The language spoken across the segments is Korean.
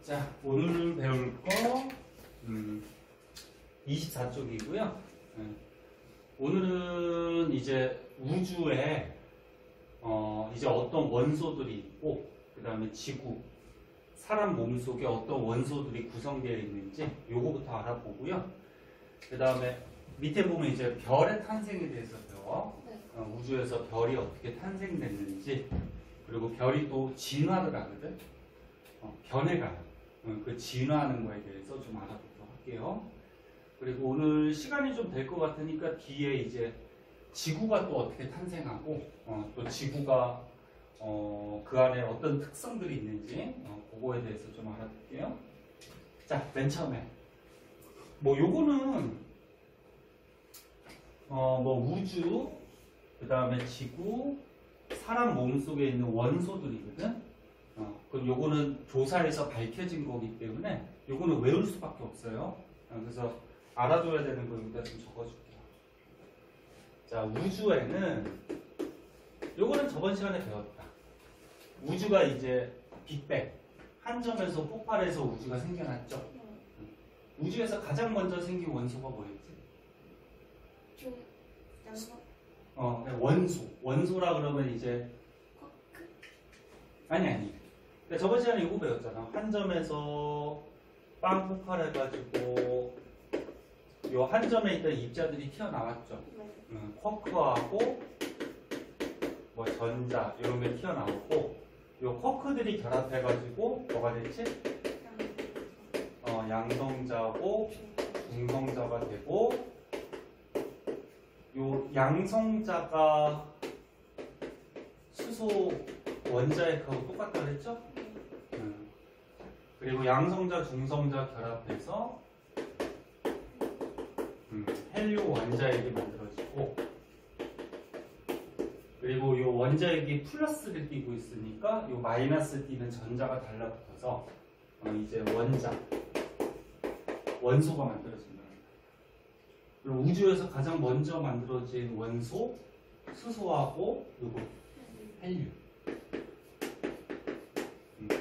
자, 오늘 배울 거 24쪽이고요. 오늘은 이제 우주에 이제 어떤 원소들이 있고, 그 다음에 지구, 사람 몸속에 어떤 원소들이 구성되어 있는지 요거부터 알아보고요. 그 다음에 밑에 보면 이제 별의 탄생에 대해서 배워. 우주에서 별이 어떻게 탄생됐는지, 그리고 별이 또 진화를 하거든. 변해가요. 그 진화하는 거에 대해서 좀 알아보도록 할게요. 그리고 오늘 시간이 좀 될 것 같으니까 뒤에 이제 지구가 또 어떻게 탄생하고, 또 지구가 그 안에 어떤 특성들이 있는지 그거에 대해서 좀 알아볼게요. 자, 맨 처음에 뭐 요거는 뭐 우주, 그 다음에 지구, 사람 몸속에 있는 원소들이거든. 그럼 요거는 조사에서 밝혀진 거기 때문에 요거는 외울 수밖에 없어요. 그래서 알아둬야 되는 거 여기다 좀 적어줄게요. 자, 우주에는 요거는 저번 시간에 배웠다. 우주가 이제 빅뱅, 한 점에서 폭발해서 우주가 생겨났죠. 우주에서 가장 먼저 생긴 원소가 뭐였지? 원소. 원소라 그러면 이제 아니. 그러니까 저번 시간에 이거 배웠잖아. 한 점에서 빵 폭발해가지고 요 한 점에 있던 입자들이 튀어나왔죠. 쿼크하고 뭐 전자 이런 게 튀어나오고, 요 쿼크들이 결합해가지고 뭐가 됐지? 양성자고 중성자가 되고, 요 양성자가 수소 원자핵하고 똑같다 그랬죠? 그리고 양성자, 중성자 결합해서 헬륨 원자핵이 만들어지고, 그리고 이 원자핵이 플러스를 띄고 있으니까 이 마이너스 띄는 전자가 달라붙어서 이제 원소가 만들어진다. 그리고 우주에서 가장 먼저 만들어진 원소, 수소하고 요거 헬륨.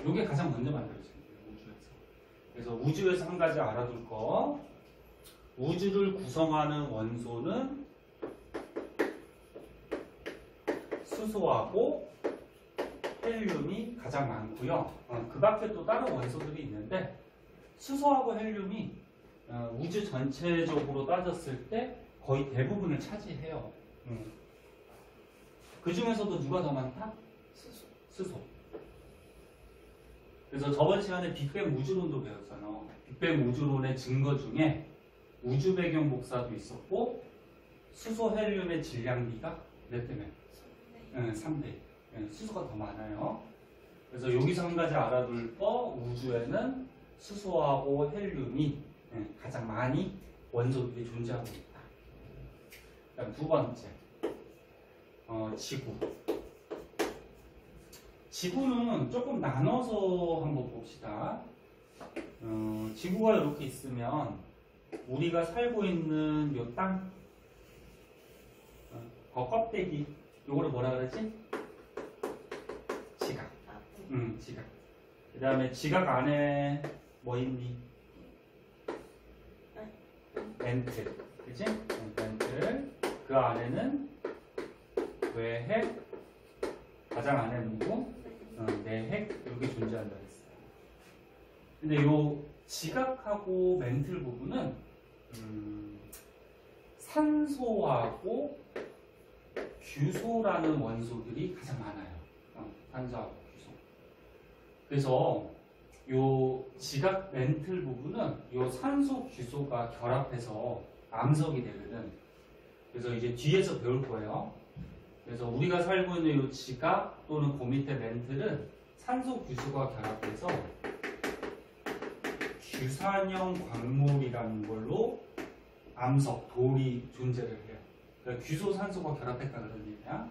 요게 가장 먼저 만들어진 거예요, 우주에서. 그래서 우주에서 한 가지 알아둘 거, 우주를 구성하는 원소는 수소하고 헬륨이 가장 많고요. 그 밖에 또 다른 원소들이 있는데, 수소하고 헬륨이 우주 전체적으로 따졌을 때 거의 대부분을 차지해요. 그 중에서도 누가 더 많다? 수소. 그래서 저번 시간에 빅뱅 우주론도 배웠잖아. 빅뱅 우주론의 증거 중에 우주 배경 복사도 있었고, 수소 헬륨의 질량비가 몇 대면? 3대. 수소가 더 많아요. 그래서 여기서 한 가지 알아둘 거, 우주에는 수소하고 헬륨이 가장 많이 원소들이 존재하고 있다. 그다음 두 번째, 지구. 지구는 조금 나눠서 한번 봅시다. 지구가 이렇게 있으면 우리가 살고 있는 요 땅, 껍데기, 요거를 뭐라 그러지? 지각. 지각. 그 다음에 지각 안에 뭐 있니? 멘틀. 그치? 멘틀. 그 안에는 외핵, 가장 안에 누구? 내핵, 이렇게 존재한다 했어요. 근데 요 지각하고 멘틀 부분은 산소하고 규소라는 원소들이 가장 많아요. 산소하고 규소. 그래서 요 지각 멘틀 부분은 요 산소 규소가 결합해서 암석이 되거든. 그래서 이제 뒤에서 배울 거예요. 그래서 우리가 살고 있는 요 지각 또는 그 밑에 멘틀은 산소 규소가 결합해서 규산형 광물이라는 걸로 암석, 돌이 존재를 해요. 그러니까 규소, 산소가 결합했다 그런 얘기야.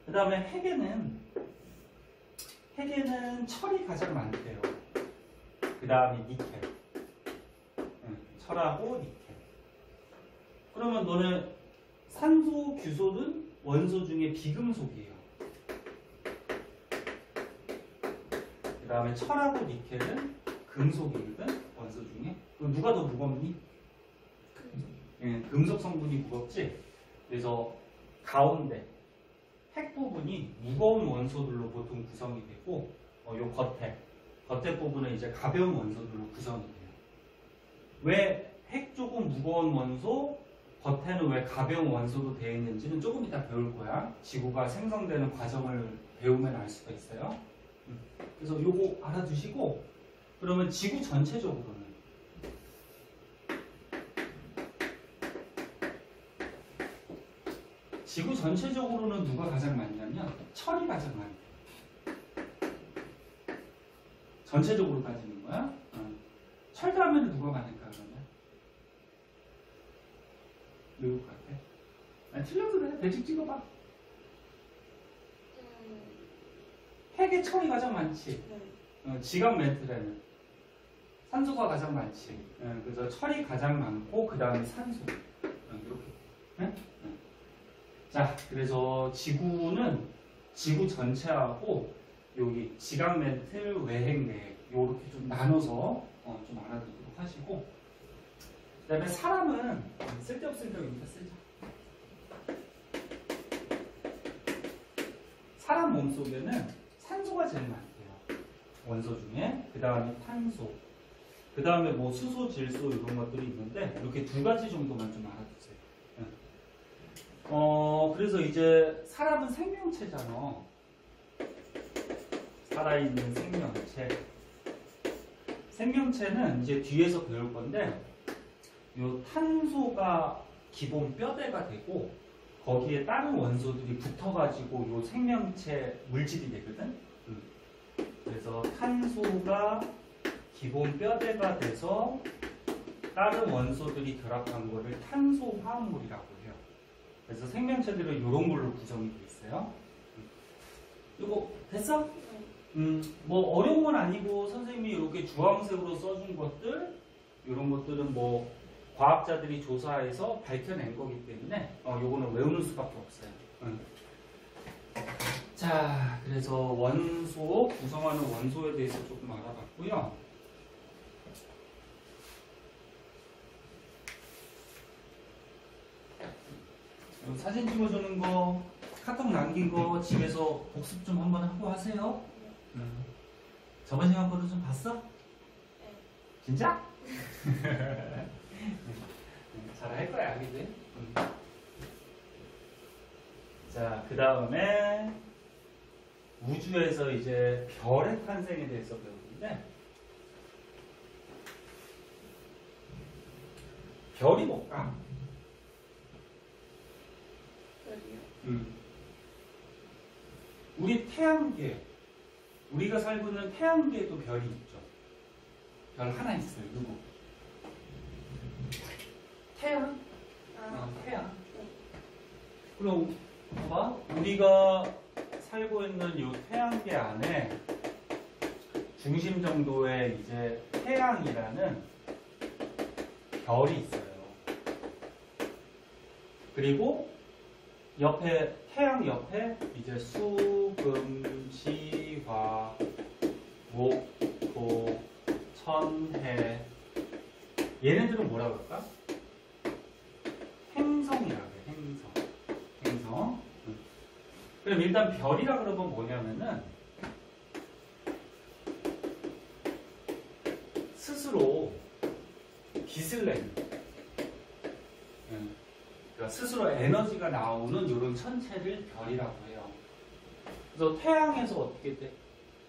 그 다음에 핵에는 철이 가장 많대요. 그 다음에 니켈. 철하고 니켈. 그러면 너네 산소, 규소는 원소 중에 비금속이에요. 그 다음에 철하고 니켈은 금속이거든, 원소 중에. 그럼 누가 더 무겁니? 예, 금속 성분이 무겁지? 그래서 가운데 핵 부분이 무거운 원소들로 보통 구성이 되고, 요 겉에 부분은 이제 가벼운 원소들로 구성이 돼요. 왜 핵 쪽은 무거운 원소, 겉에는 왜 가벼운 원소로 되어 있는지는 조금 이따 배울 거야. 지구가 생성되는 과정을 배우면 알 수가 있어요. 그래서 요거 알아두시고, 그러면 지구 전체적으로는 누가 가장 많냐면 철이 가장 많대. 전체적으로 따지는 거야. 철 다음에는 누가 많을까 그러면? 누구 같아? 아니, 틀려도 돼. 대충 찍어봐. 핵에 철이 가장 많지. 지각 멘틀에는 산소가 가장 많지. 그래서 철이 가장 많고 그 다음에 산소. 이렇게. 네? 자, 그래서 지구는 지구 전체하고 여기 지각 멘틀, 외핵, 내핵 요렇게 좀 나눠서 좀 알아두도록 하시고, 그 다음에 사람은 쓸데없으니까 여기다 쓰자. 사람 몸속에는 산소가 제일 많대요. 원소 중에. 그 다음에 탄소. 그 다음에 뭐 수소, 질소 이런 것들이 있는데 이렇게 두 가지 정도만 좀 알아두세요. 그래서 이제 사람은 생명체잖아. 살아있는 생명체. 생명체는 이제 뒤에서 배울 건데, 요 탄소가 기본 뼈대가 되고 거기에 다른 원소들이 붙어가지고 요 생명체 물질이 되거든. 그래서 탄소가 기본 뼈대가 돼서 다른 원소들이 결합한 거를 탄소 화합물이라고 해요. 그래서 생명체들은 이런 걸로 구성이 돼 있어요. 이거 됐어? 뭐 어려운 건 아니고 선생님이 이렇게 주황색으로 써준 것들, 이런 것들은 뭐 과학자들이 조사해서 밝혀낸 거기 때문에 요거는 외우는 수밖에 없어요. 자, 그래서 원소, 구성하는 원소에 대해서 조금 알아봤고요. 사진 찍어주는 거, 카톡 남긴 거 집에서 복습 좀 한번 하고 하세요. 저번 시간 거도 좀 봤어? 네. 진짜? 잘할 거야, 그지? 자, 그 다음에 우주에서 이제 별의 탄생에 대해서 배우는데, 별이 뭘까? 별이요? 우리 태양계, 우리가 살고 있는 태양계에도 별이 있죠. 별 하나 있어요. 누구? 태양. 태양. 그럼 봐봐, 우리가 살고 있는 이 태양계 안에 중심 정도의 이제 태양이라는 별이 있어요. 그리고 옆에, 태양 옆에 이제 수, 금, 지, 화, 목, 토, 천, 해. 얘네들은 뭐라 그럴까? 행성이라고 해. 행성. 그럼 일단 별이라 그러면 뭐냐면은 스스로 빛을 내는, 그러니까 스스로 에너지가 나오는 이런 천체를 별이라고 해요. 그래서 태양에서 어떻게 돼?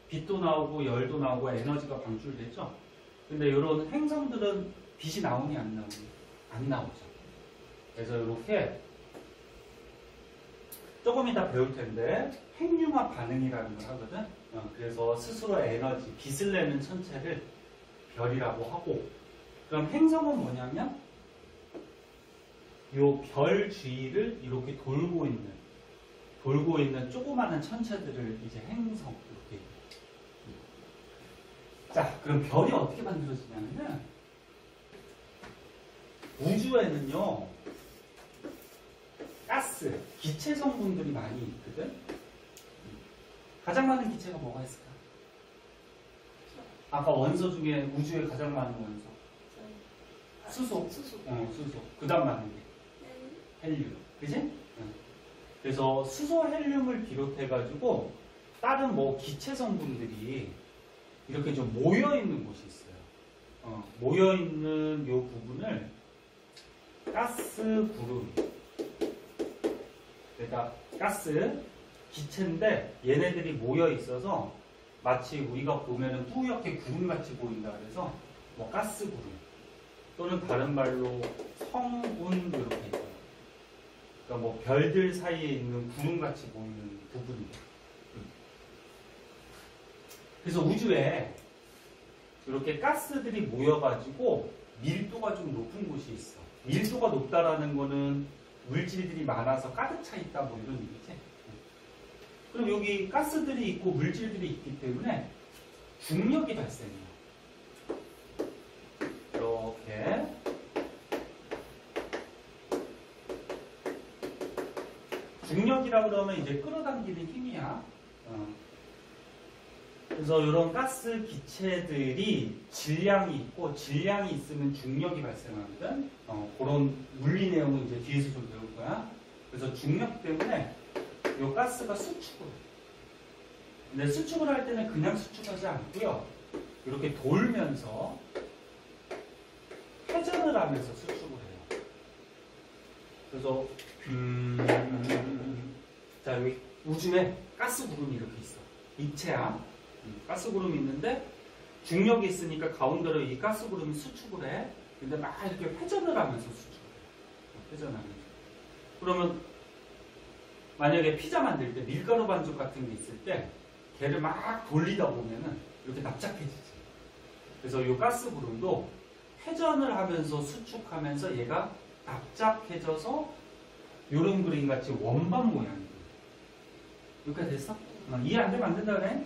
빛도 나오고 열도 나오고 에너지가 방출되죠. 근데 이런 행성들은 빛이 나오니 안 나오니? 안 나오죠. 그래서 이렇게 조금 이따 배울 텐데 핵융합 반응이라는 걸 하거든. 그래서 스스로 에너지, 빛을 내는 천체를 별이라고 하고, 그럼 행성은 뭐냐면 요 별 주위를 이렇게 돌고 있는 조그마한 천체들을 이제 행성 이렇게. 자, 그럼 별이 어떻게 만들어지냐면은 우주에는요 가스, 기체 성분들이 많이 있거든. 가장 많은 기체가 뭐가 있을까? 아까 원소 중에 우주에 가장 많은 원소. 수소. 수소. 수소. 그 다음 많은 게 헬륨. 그지? 그래서 수소, 헬륨을 비롯해가지고 다른 뭐 기체 성분들이 이렇게 좀 모여있는 곳이 있어요. 모여있는 요 부분을 가스 구름. 그러니까 가스, 기체인데 얘네들이 모여있어서 마치 우리가 보면은 뿌옇게 구름같이 보인다 그래서 뭐 가스 구름 또는 다른 말로 성운 이렇게 있어요. 그러니까 뭐 별들 사이에 있는 구름같이 보이는 부분이에요. 그래서 우주에 이렇게 가스들이 모여가지고 밀도가 좀 높은 곳이 있어. 밀도가 높다라는 거는 물질들이 많아서 가득 차 있다 뭐 이런 얘기지. 그럼 여기 가스들이 있고 물질들이 있기 때문에 중력이 발생해요. 이렇게 중력이라 그러면 이제 끌어당기는 힘이야. 그래서 이런 가스 기체들이 질량이 있고 질량이 있으면 중력이 발생하거든. 그런 물리 내용은 이제 뒤에서 좀 배울 거야. 그래서 중력 때문에 이 가스가 수축을 해. 근데 수축을 할 때는 그냥 수축하지 않고요. 이렇게 돌면서 회전을 하면서 수축을 해요. 그래서 자 여기 우주에 가스 구름이 이렇게 있어. 입체야. 가스 구름이 있는데 중력이 있으니까 가운데로 이 가스 구름이 수축을 해. 근데 막 이렇게 회전을 하면서 수축을 해. 회전하면서. 그러면 만약에 피자 만들 때 밀가루 반죽 같은 게 있을 때 걔를 막 돌리다 보면은 이렇게 납작해지지. 그래서 이 가스 구름도 회전을 하면서 수축하면서 얘가 납작해져서 이런 그림 같이 원반 모양이 돼. 여기까지 됐어? 이해 안 되면 안 된다 그래?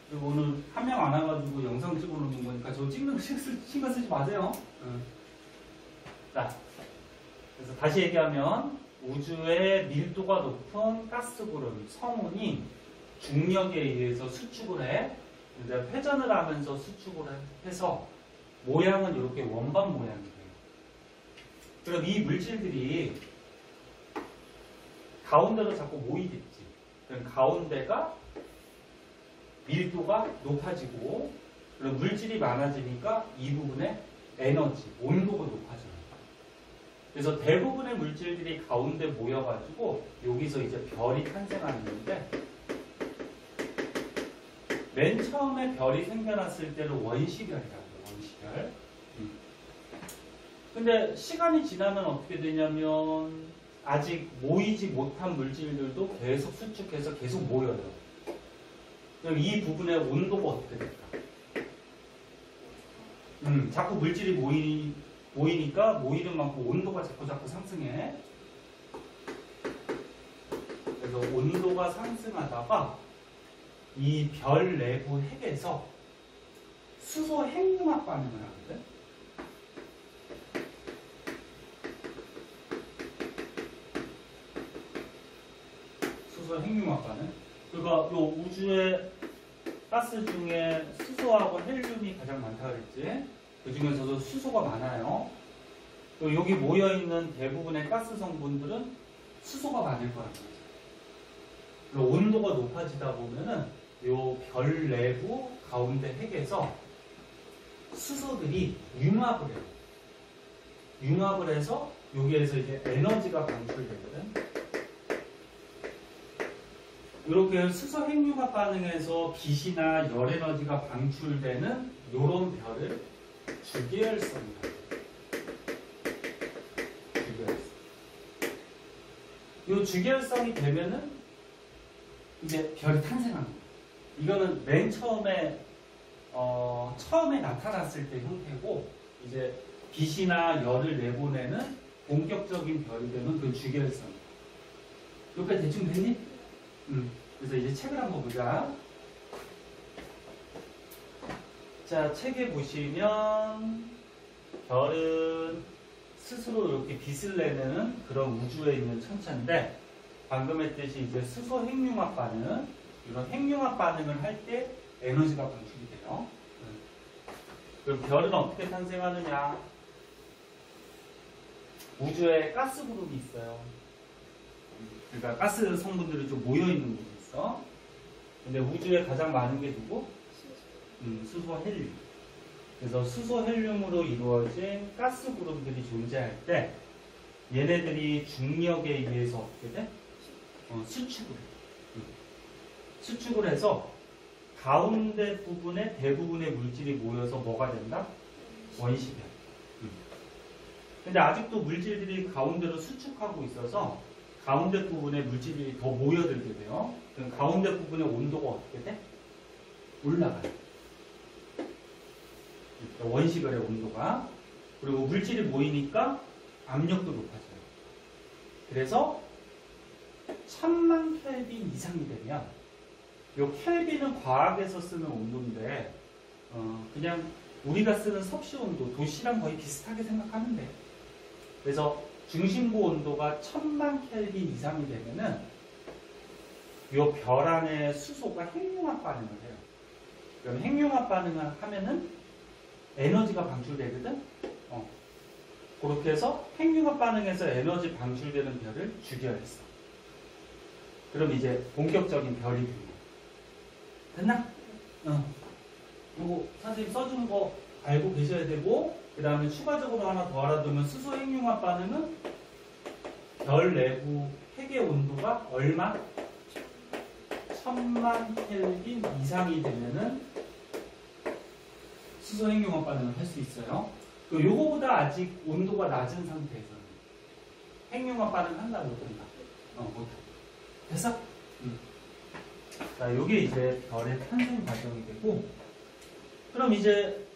그리고 오늘 한 명 안 와가지고 영상 찍어 놓는 거니까 저 찍는 거 신경 쓰지 마세요. 자, 그래서 다시 얘기하면 우주의 밀도가 높은 가스구름, 성운이 중력에 의해서 수축을 해. 이제 회전을 하면서 수축을 해서 모양은 이렇게 원반 모양이 돼요. 그럼 이 물질들이 가운데로 자꾸 모이겠지. 그럼 가운데가 밀도가 높아지고 그럼 물질이 많아지니까 이 부분에 에너지, 온도가 높아져요. 그래서 대부분의 물질들이 가운데 모여가지고 여기서 이제 별이 탄생하는 건데 맨 처음에 별이 생겨났을 때는 원시별이라고 해요. 원시별. 근데 시간이 지나면 어떻게 되냐면 아직 모이지 못한 물질들도 계속 수축해서 계속 모여요. 그럼 이 부분의 온도가 어떻게 될까? 자꾸 물질이 모이니까 모이는 만큼 온도가 자꾸 상승해. 그래서 온도가 상승하다가 이 별 내부 핵에서 수소 핵융합 반응을 하거든. 수소 핵융합 반응. 그러니까 요 우주의 가스 중에 수소하고 헬륨이 가장 많다 그랬지. 그 중에서도 수소가 많아요. 또 여기 모여있는 대부분의 가스 성분들은 수소가 많을 거란 거죠. 그리고 온도가 높아지다 보면은 요 별 내부 가운데 핵에서 수소들이 융합을 해요. 융합을 해서 여기에서 이제 에너지가 방출되거든. 이렇게 수소 핵융합 반응에서 빛이나 열 에너지가 방출되는 이런 별을 주계열성이라고 해요. 주계열성. 이 주계열성이 되면은 이제 별이 탄생하는 거예요. 이거는 맨 처음에 처음에 나타났을 때 형태고 이제 빛이나 열을 내보내는 본격적인 별이 되면 그 주계열성. 여기까지 대충 됐니? 그래서 이제 책을 한번 보자. 자, 책에 보시면 별은 스스로 이렇게 빛을 내는 그런 우주에 있는 천체인데 방금 했듯이 이제 수소 핵융합 반응, 이런 핵융합 반응을 할 때 에너지가 방출이 돼요. 그럼 별은 어떻게 탄생하느냐? 우주에 가스 그룹이 있어요. 그러니까 가스 성분들이 좀 모여있는 곳이 있어. 근데 우주에 가장 많은 게 누구? 수소 헬륨. 그래서 수소 헬륨으로 이루어진 가스 그룹들이 존재할 때 얘네들이 중력에 의해서 어떻게 돼? 수축을 해. 수축을 해서 가운데 부분에 대부분의 물질이 모여서 뭐가 된다? 원시별. 근데 아직도 물질들이 가운데로 수축하고 있어서 가운데 부분에 물질이 더 모여들게 돼요. 그럼 가운데 부분의 온도가 어떻게 돼? 올라가요. 그러니까 원시별의 온도가. 그리고 물질이 모이니까 압력도 높아져요. 그래서 1000만 켈빈 이상이 되면 요 켈빈은 과학에서 쓰는 온도인데 그냥 우리가 쓰는 섭씨 온도, 도시랑 거의 비슷하게 생각하면 돼. 그래서 중심부 온도가 1000만 켈빈 이상이 되면은 요 별 안에 수소가 핵융합 반응을 해요. 그럼 핵융합 반응을 하면은 에너지가 방출되거든. 그렇게 해서 핵융합 반응에서 에너지 방출되는 별을 주기혈성. 그럼 이제 본격적인 별이 됩니다. 됐나? 이거 선생님 써준 거 알고 계셔야 되고, 그 다음에 추가적으로 하나 더 알아두면 수소 핵융합 반응은 별 내부 핵의 온도가 얼마? 1000만 켈빈 이상이 되면은 수소 핵융합 반응을 할 수 있어요. 요거보다 아직 온도가 낮은 상태에서는 핵융합 반응 한다고 못한다. 못해. 됐어? 자, 요게 이제 별의 탄생 과정이 되고, 그럼 이제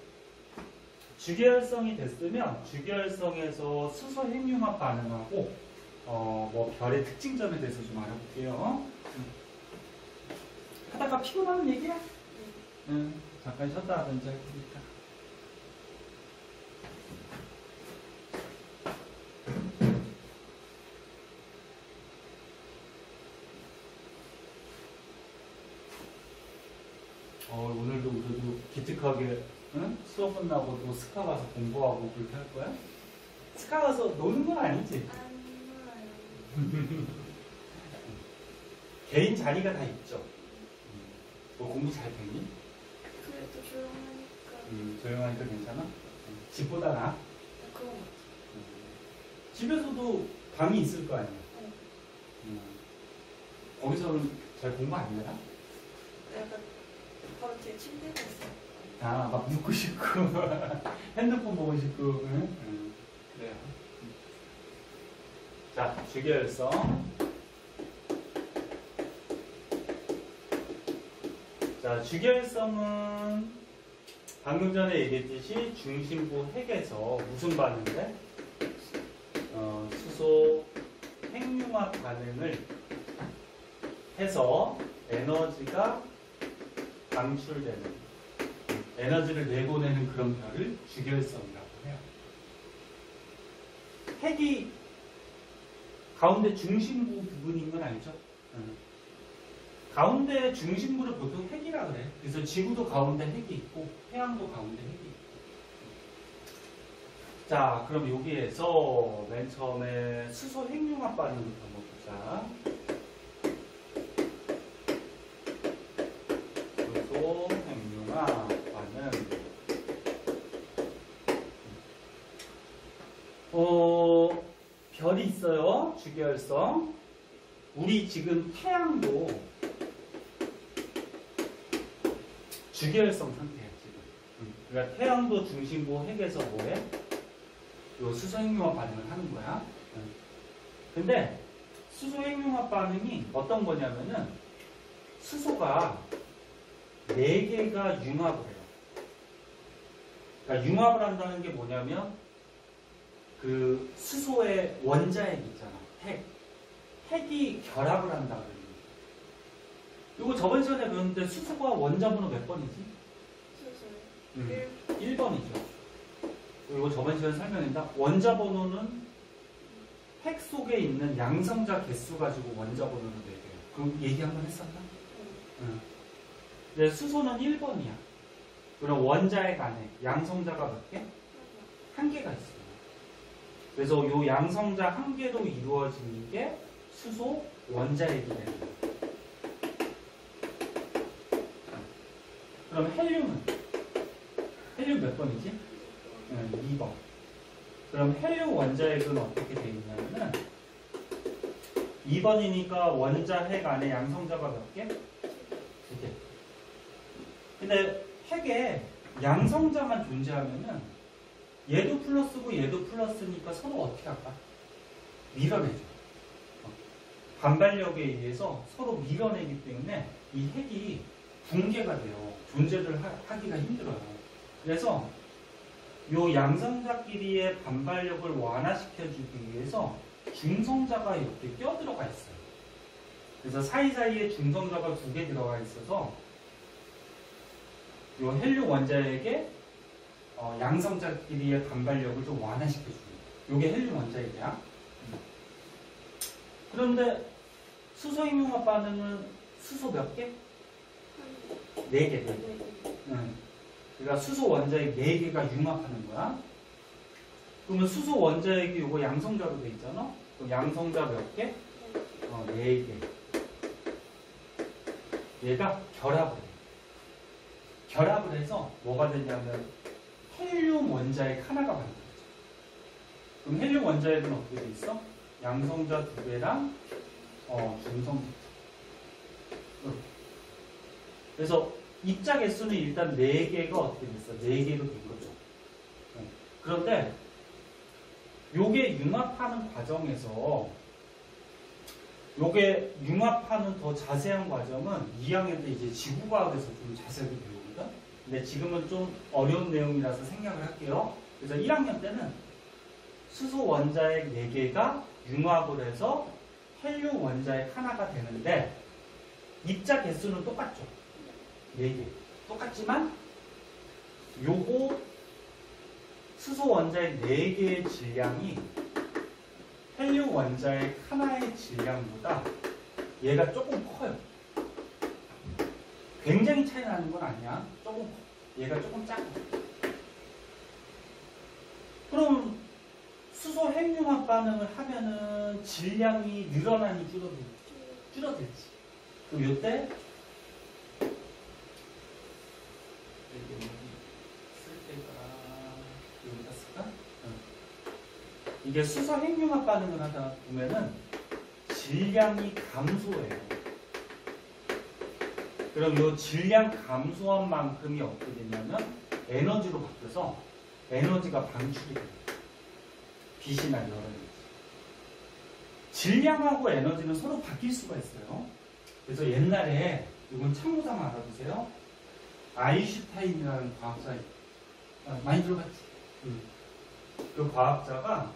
주계열성이 됐으면 주계열성에서 수소 핵융합 반응하고 뭐 별의 특징점에 대해서 좀 알아볼게요. 하다가 피곤하는 얘기야? 잠깐 쉬었다 하든지 할 테니까. 오늘도 우리도 기특하게 수업 끝나고 또 스카 가서 공부하고 그렇게 할 거야? 스카 가서 노는 건 아니지? 안 놀아요. 개인 자리가 다 있죠. 너 공부 잘 되니? 그래도 조용하니까. 조용하니까 괜찮아? 집보다 나아? 그런 것 같아. 집에서도 방이 있을 거 아니야? 네. 거기서는 잘 공부 안 되나? 약간 바로 뒤에 침대가 있어요. 막 눕고 싶고 핸드폰 보고 싶고. 그래요. 자, 주계열성. 자, 주계열성은 방금 전에 얘기했듯이 중심부 핵에서 무슨 반응인데? 수소 핵융합 반응을 해서 에너지가 방출되는, 에너지를 내보내는 그런 별을 주계열성이라고 해요. 핵이 가운데 중심부 부분인 건 알죠? 가운데 중심부를 보통 핵이라 그래. 그래서 지구도 가운데 핵이 있고 태양도 가운데 핵이 있고. 자, 그럼 여기에서 맨 처음에 수소 핵융합 반응부터 한번 보자. 수소 핵융합 반응. 별이 있어요. 주계열성. 우리 지금 태양도 주계열성 상태야, 지금. 그러니까 태양도 중심부 핵에서 뭐해? 요 수소 핵융합 반응을 하는 거야. 근데 수소 핵융합 반응이 어떤 거냐면은 수소가 4개가 융합을 해요. 그러니까 융합을 한다는 게 뭐냐면 그 수소의 원자핵 있잖아. 핵이 결합을 한다 그래요. 이거 저번 시간에 배웠는데 수소가 원자번호 몇 번이지? 수소 1번이죠. 그리고 저번 시간에 설명했다. 원자번호는 핵 속에 있는 양성자 개수 가지고 원자번호를 내요. 그 얘기 한번 했었나? 근데 수소는 1번이야. 그럼 원자핵 안에 양성자가 몇 개? 한 개가 있어요. 그래서 요 양성자 한 개로 이루어지는 게 수소 원자핵이 되는 거예요. 그럼 헬륨은? 헬륨 몇 번이지? 2번. 그럼 헬륨 원자핵은 어떻게 되어 있냐면은 2번이니까 원자핵 안에 양성자가 몇 개? 2개. 근데 핵에 양성자만 존재하면은 얘도 플러스고 얘도 플러스니까 서로 어떻게 할까? 밀어내죠. 반발력에 의해서 서로 밀어내기 때문에 이 핵이 붕괴가 돼요. 존재를 하기가 힘들어요. 그래서 요 양성자끼리의 반발력을 완화시켜주기 위해서 중성자가 이렇게 껴들어가 있어요. 그래서 사이사이에 중성자가 2개 들어가 있어서 요 헬륨 원자핵의 양성자끼리의 반발력을 좀 완화시켜줍니다. 요게 헬륨 원자핵이야. 그런데 수소 핵융합 반응은 수소 몇 개? 4개. 그러니까 수소 원자핵 4개가 융합하는 거야. 그러면 수소 원자핵이 요거 양성자로 돼 있잖아. 그럼 양성자 몇 개? 4개. 얘가 결합을 해. 결합을 해서 뭐가 되냐면 헬륨 원자핵 하나가 만들어져. 그럼 헬륨 원자핵은 어떻게 돼 있어? 양성자 2개랑 중성자. 그래서 입자 개수는 일단 4개가 어떻게 됐어? 4개로 된 거죠. 그런데 요게 융합하는 과정에서 요게 융합하는 더 자세한 과정은 2학년 때 이제 지구과학에서 좀 자세하게 배우거든. 근데 지금은 좀 어려운 내용이라서 생략을 할게요. 그래서 1학년 때는 수소 원자핵 4개가 융합을 해서 헬륨 원자핵 하나가 되는데 입자 개수는 똑같죠. 4개. 똑같지만 요거 수소 원자핵 4개의 질량이 헬륨 원자핵 하나의 질량보다 얘가 조금 커요. 굉장히 차이 나는 건 아니야. 조금 커. 얘가 조금 작아. 그럼 수소 핵융합 반응을 하면은 질량이 늘어나니 줄어들지. 그럼 요때 이게 수소 핵융합 반응을 하다 보면은 질량이 감소해요. 그럼 이 질량 감소한 만큼이 어떻게 되냐면 에너지로 바뀌어서 에너지가 방출이 돼요. 빛이나 여러 가지. 질량하고 에너지는 서로 바뀔 수가 있어요. 그래서 옛날에 이건 참고삼아 알아두세요. 아인슈타인이라는 과학자 많이 들어봤지? 그 과학자가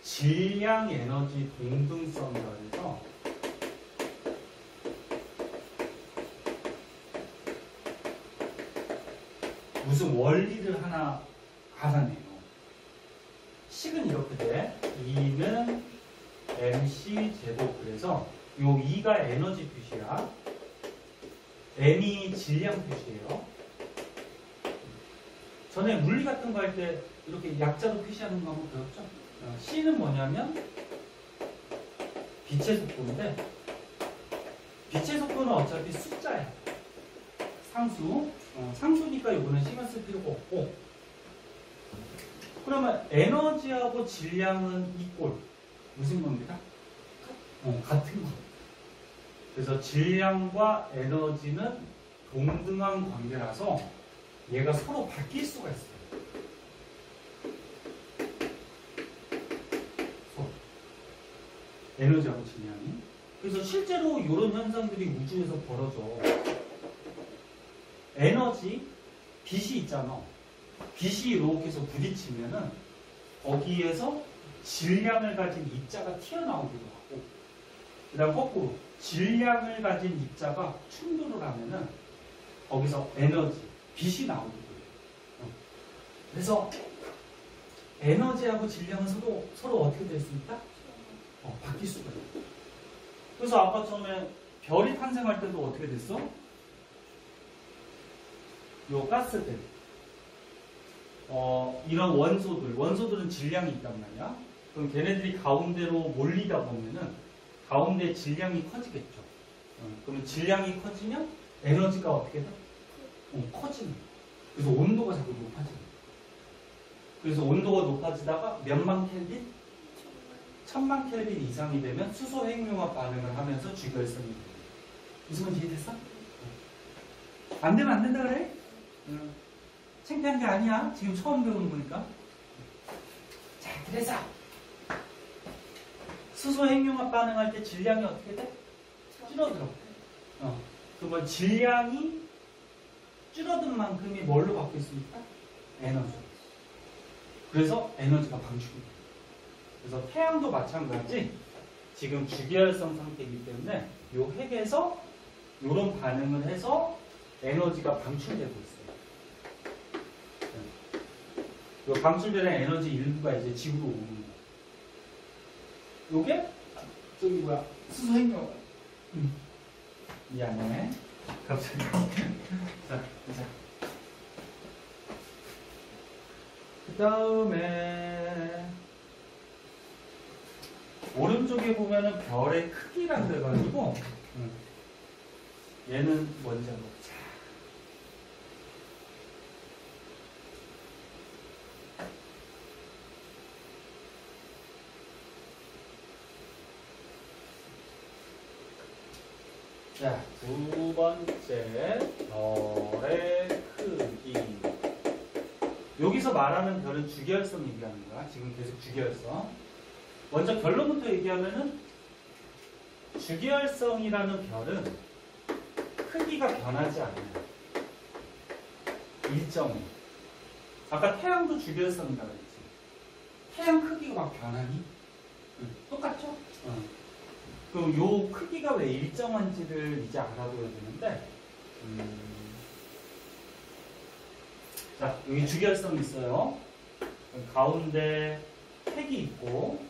질량 에너지 동등성이라고 해서 무슨 원리를 하나 알아내요. 식은 이렇게 돼. 2는 mc 제곱. 그래서 요 2가 에너지 표시야. m이 질량 표시예요. 전에 물리 같은 거 할 때 이렇게 약자로 표시하는 거 한번 배웠죠? C는 뭐냐면 빛의 속도인데 빛의 속도는 어차피 숫자야. 상수. 상수니까 이거는 신경 쓸 필요가 없고, 그러면 에너지하고 질량은 이꼴. 무슨 겁니까? 같은 거. 그래서 질량과 에너지는 동등한 관계라서 얘가 서로 바뀔 수가 있어요. 에너지하고 질량이. 그래서 실제로 이런 현상들이 우주에서 벌어져. 에너지, 빛이 있잖아. 빛이 이렇게 해서 부딪히면은 거기에서 질량을 가진 입자가 튀어나오기도 하고, 그 다음 거꾸로 질량을 가진 입자가 충돌을 하면은 거기서 에너지, 빛이 나오기도 해요. 그래서 에너지하고 질량은 서로 어떻게 될 수 있다? 바뀔 수가 있다. 그래서 아까 처음에 별이 탄생할 때도 어떻게 됐어? 요 가스들, 이런 원소들은 질량이 있단 말이야. 그럼 걔네들이 가운데로 몰리다 보면은 가운데 질량이 커지겠죠. 그러면 질량이 커지면 에너지가 어떻게 돼? 커지는 거야. 그래서 온도가 자꾸 높아지는 거야. 그래서 온도가 높아지다가 몇만 켈빈? 1000만 켈빈 이상이 되면 수소 핵융합 반응을 하면서 주결성이 돼요. 이승은 이해됐어? 안 되면 안 된다 그래? 창피한 게 아니야. 지금 처음 배우는 거니까. 자, 그래서 수소 핵융합 반응할 때 질량이 어떻게 돼? 줄어들어. 그러면 질량이 줄어든 만큼이 뭘로 바뀌었습니까? 에너지. 그래서 에너지가 방출이 돼요. 그래서 태양도 마찬가지. 지금 주기활성 상태이기 때문에 이 핵에서 이런 반응을 해서 에너지가 방출되고 있어요. 이 방출되는 에너지 일부가 이제 지구로 오는 거예요. 요게 저기 뭐야? 수소 핵융합. 미안해. 갑자기. 자. 그 다음에 오른쪽에 보면은 별의 크기라 그래가지고 얘는 먼저 먹자. 자, 두 번째 별의 크기. 여기서 말하는 별은 주기활성 얘기하는 거야. 지금 계속 주기활성. 먼저 결론부터 얘기하면은 주기활성이라는 별은 크기가 변하지 않아요. 일정해. 아까 태양도 주기활성이라고 그랬지. 태양 크기가 막 변하니? 똑같죠? 그럼 요 크기가 왜 일정한지를 이제 알아둬야 되는데, 자, 여기 주기활성이 있어요. 가운데 핵이 있고,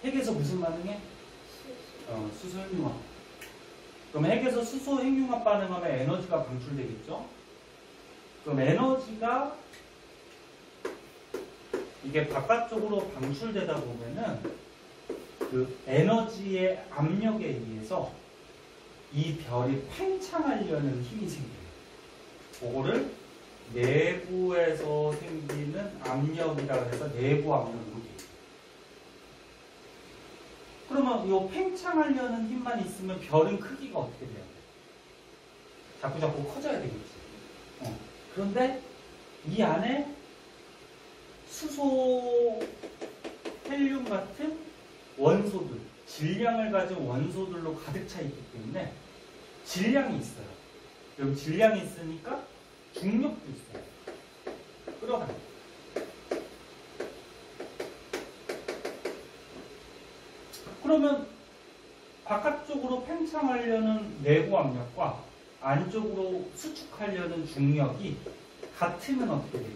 핵에서 무슨 반응해? 수소 핵융합. 그럼 핵에서 수소 핵융합 반응하면 에너지가 방출되겠죠? 그럼 에너지가 이게 바깥쪽으로 방출되다 보면은 그 에너지의 압력에 의해서 이 별이 팽창하려는 힘이 생겨요. 그거를 내부에서 생기는 압력이라고 해서 내부 압력으로 돼요. 그러면 이 팽창하려는 힘만 있으면 별은 크기가 어떻게 돼야 돼? 자꾸 커져야 되겠지. 그런데 이 안에 수소, 헬륨 같은 원소들, 질량을 가진 원소들로 가득 차 있기 때문에 질량이 있어요. 그럼 질량이 있으니까 중력도 있어요. 끌어가요. 그러면 바깥쪽으로 팽창하려는 내부 압력과 안쪽으로 수축하려는 중력이 같으면 어떻게 돼요?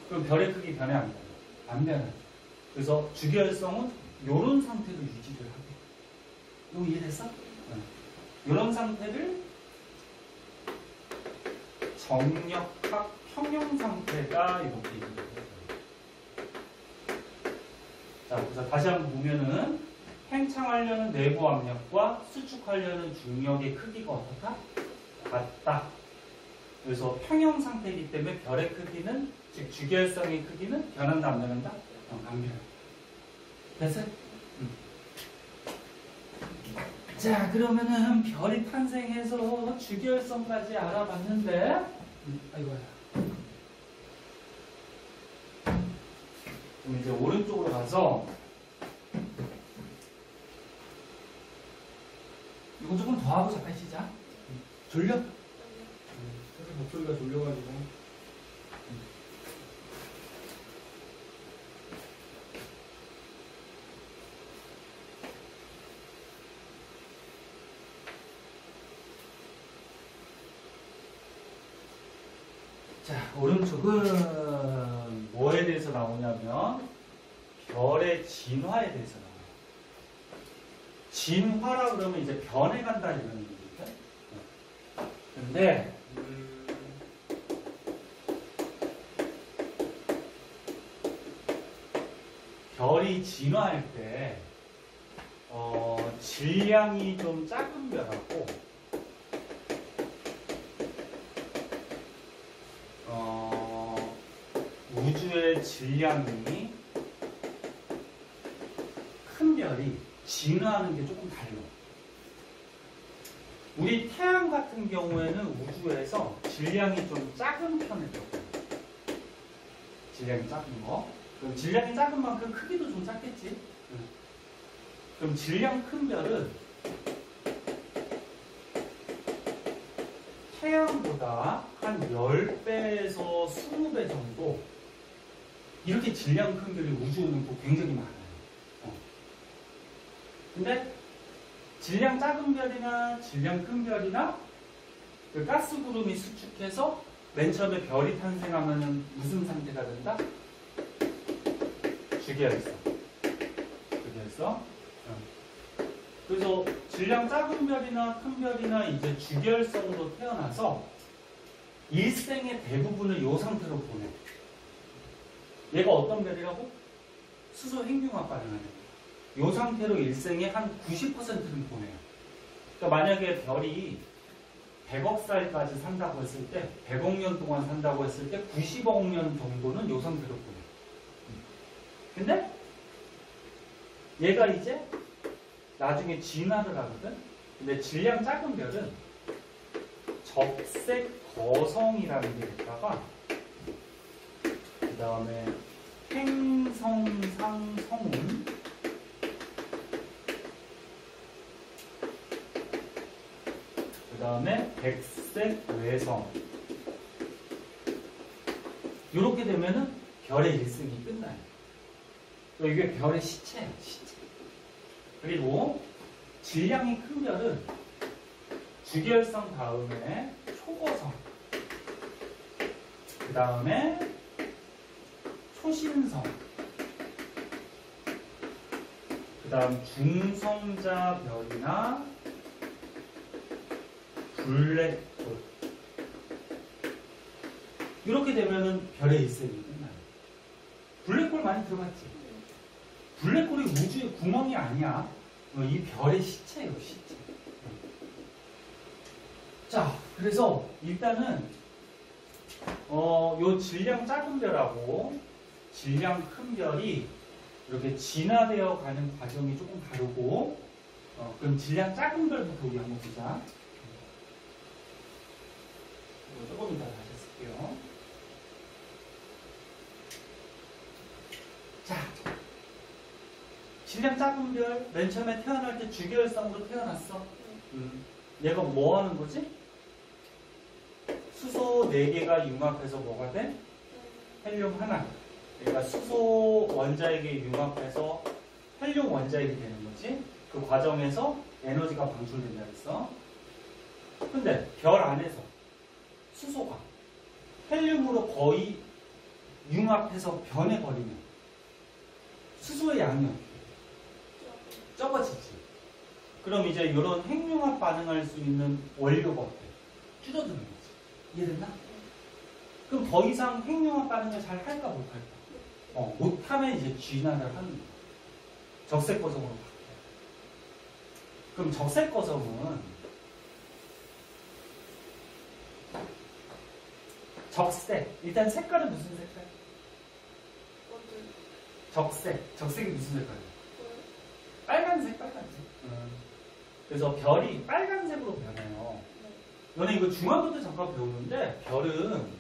그럼 별의 크기 변해 안 변해? 안 변하죠. 그래서 주기활성은 이런 상태로 유지를 하게. 이거 이해됐어? 이런 상태를 정력학 평형 상태가 이렇게 얘기를 해요. 자, 그래서 다시 한번 보면은 팽창하려는 내부 압력과 수축하려는 중력의 크기가 어떻다? 같다. 그래서 평형 상태이기 때문에 별의 크기는, 즉 주기활성의 크기는 변한다 안 변한다? 안 변해. 됐어요? 자, 그러면은 별이 탄생해서 주기활성까지 알아봤는데, 아이고야. 그럼 이제 오른쪽으로 가서 이거 조금 더 하고 잠깐 쉬자. 졸려? 목소리가 졸려가지고. 자, 오른쪽은 뭐에 대해서 나오냐면 별의 진화에 대해서 나와요. 진화라 그러면 이제 변해간다 이런 얘기죠. 근데 별이 진화할 때 질량이 좀 작은 별하고 우주의 질량이 큰 별이 진화하는 게 조금 달라. 우리 태양 같은 경우에는 우주에서 질량이 좀 작은 편에 들어가요. 질량이 작은 거. 그럼 질량이 작은 만큼 크기도 좀 작겠지. 그럼 질량 큰 별은 태양보다 한 10배에서 20배 정도 이렇게 질량 큰 별이 우주에는 또 굉장히 많아요. 근데 질량 작은 별이나 질량 큰 별이나 그 가스 구름이 수축해서 맨 처음에 별이 탄생하면 무슨 상태가 된다? 주기혈성. 주기혈성. 그래서 질량 작은 별이나 큰 별이나 이제 주기혈성으로 태어나서 일생의 대부분을 이 상태로 보내. 얘가 어떤 별이라고? 수소 핵융합 반응하는 별. 이 상태로 일생의 한 90%는 보내요. 그러니까 만약에 별이 100억 살까지 산다고 했을 때, 100억 년 동안 산다고 했을 때 90억 년 정도는 이 상태로 보내요. 근데 얘가 이제 나중에 진화를 하거든. 근데 질량 작은 별은 적색 거성이라는 게 있다가 그 다음에 행성상성운 그 다음에 백색 외성 이렇게 되면은 별의 일생이 끝나요. 이게 별의 시체예요. 시체. 그리고 질량이 큰 별은 주기혈성 다음에 초거성 그 다음에 초신성 그 다음 중성자 별이나 블랙홀 이렇게 되면은 별의 일생이 끝나요. 블랙홀 많이 들어봤지? 블랙홀이 우주의 구멍이 아니야. 이 별의 시체예요, 시체. 자, 그래서 일단은 요 질량 작은 별하고 질량 큰 별이 이렇게 진화되어 가는 과정이 조금 다르고 그럼 질량 작은 별부터 우리 한번 보자. 조금 이따 다시 쓸게요. 자, 질량 작은 별, 맨 처음에 태어날 때 주기혈성으로 태어났어. 얘가 뭐 하는 거지? 수소 4개가 융합해서 뭐가 돼? 헬륨 하나. 얘가 수소 원자에게 융합해서 헬륨 원자액이 되는 거지. 그 과정에서 에너지가 방출된다 그랬어. 근데 별 안에서 수소가 헬륨으로 거의 융합해서 변해버리면 수소의 양이 적어지지. 그럼 이제 이런 핵융합 반응할 수 있는 원료가 어때? 줄어드는 거지. 이해됐나? 그럼 더 이상 핵융합 반응을 잘 할까 못할까? 못하면 이제 진화를 하는 거야. 적색거성으로 바뀌어. 그럼 적색거성은 적색. 일단 색깔은 무슨 색깔? 적색. 적색이 무슨 색깔이야? 빨간색, 빨간색. 그래서 별이 빨간색으로 변해요. 너네 이거 중학교 때 잠깐 배우는데 별은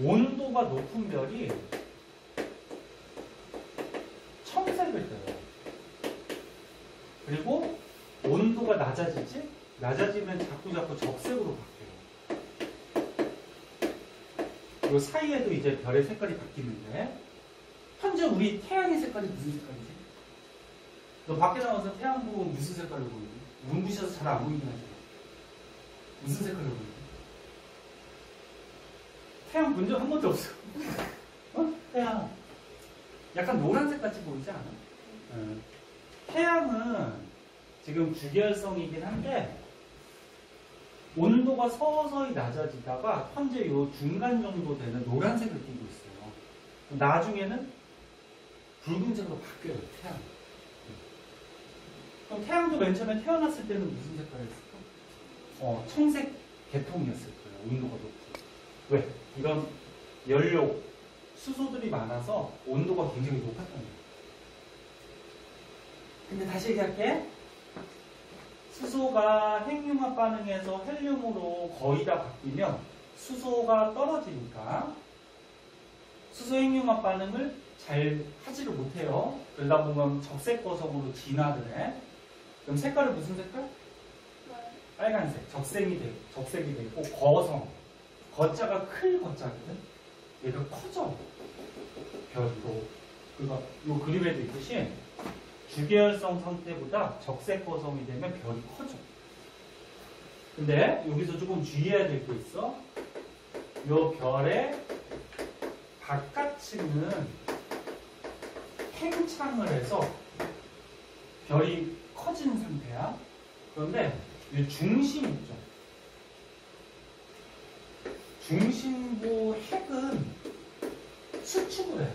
온도가 높은 별이 청색을 떼요. 그리고 온도가 낮아지지? 낮아지면 자꾸 적색으로 바뀌어요. 그 사이에도 이제 별의 색깔이 바뀌는데 현재 우리 태양의 색깔이 무슨 색깔이지? 너 밖에 나와서 태양 보면 무슨 색깔을 보이니? 눈부셔서 잘 안 보이긴 하지만 무슨 색깔을 보이니? 태양 본 적 한 번도 없어. 태양 약간 노란색 같이 보이지 않아? 태양은 지금 주기혈성이긴 한데 온도가 서서히 낮아지다가 현재 요 중간 정도 되는 노란색을 띠고 있어요. 나중에는 붉은색으로 바뀌어요, 태양. 그럼 태양도 맨 처음에 태어났을 때는 무슨 색깔이었을까? 청색 계통이었을 거예요. 온도가 높고. 왜? 이런 연료, 수소들이 많아서 온도가 굉장히 높았던 거예요. 근데 다시 얘기할게. 수소가 핵융합 반응에서 헬륨으로 거의 다 바뀌면 수소가 떨어지니까 수소 핵융합 반응을 잘 하지를 못해요. 그러다 보면 적색 거성으로 진화를 해. 그럼 색깔은 무슨 색깔? 빨간색. 적색이 되고 거성. 거자가 클 거자거든. 얘가 커져. 별도. 그러니까 이 그림에도 있듯이 주계열성 상태보다 적색 거성이 되면 별이 커져. 근데 여기서 조금 주의해야 될 게 있어. 이 별의 바깥층은 팽창을 해서 별이 커진 상태야. 그런데 이 중심 있죠. 중심부 핵은 수축을 해.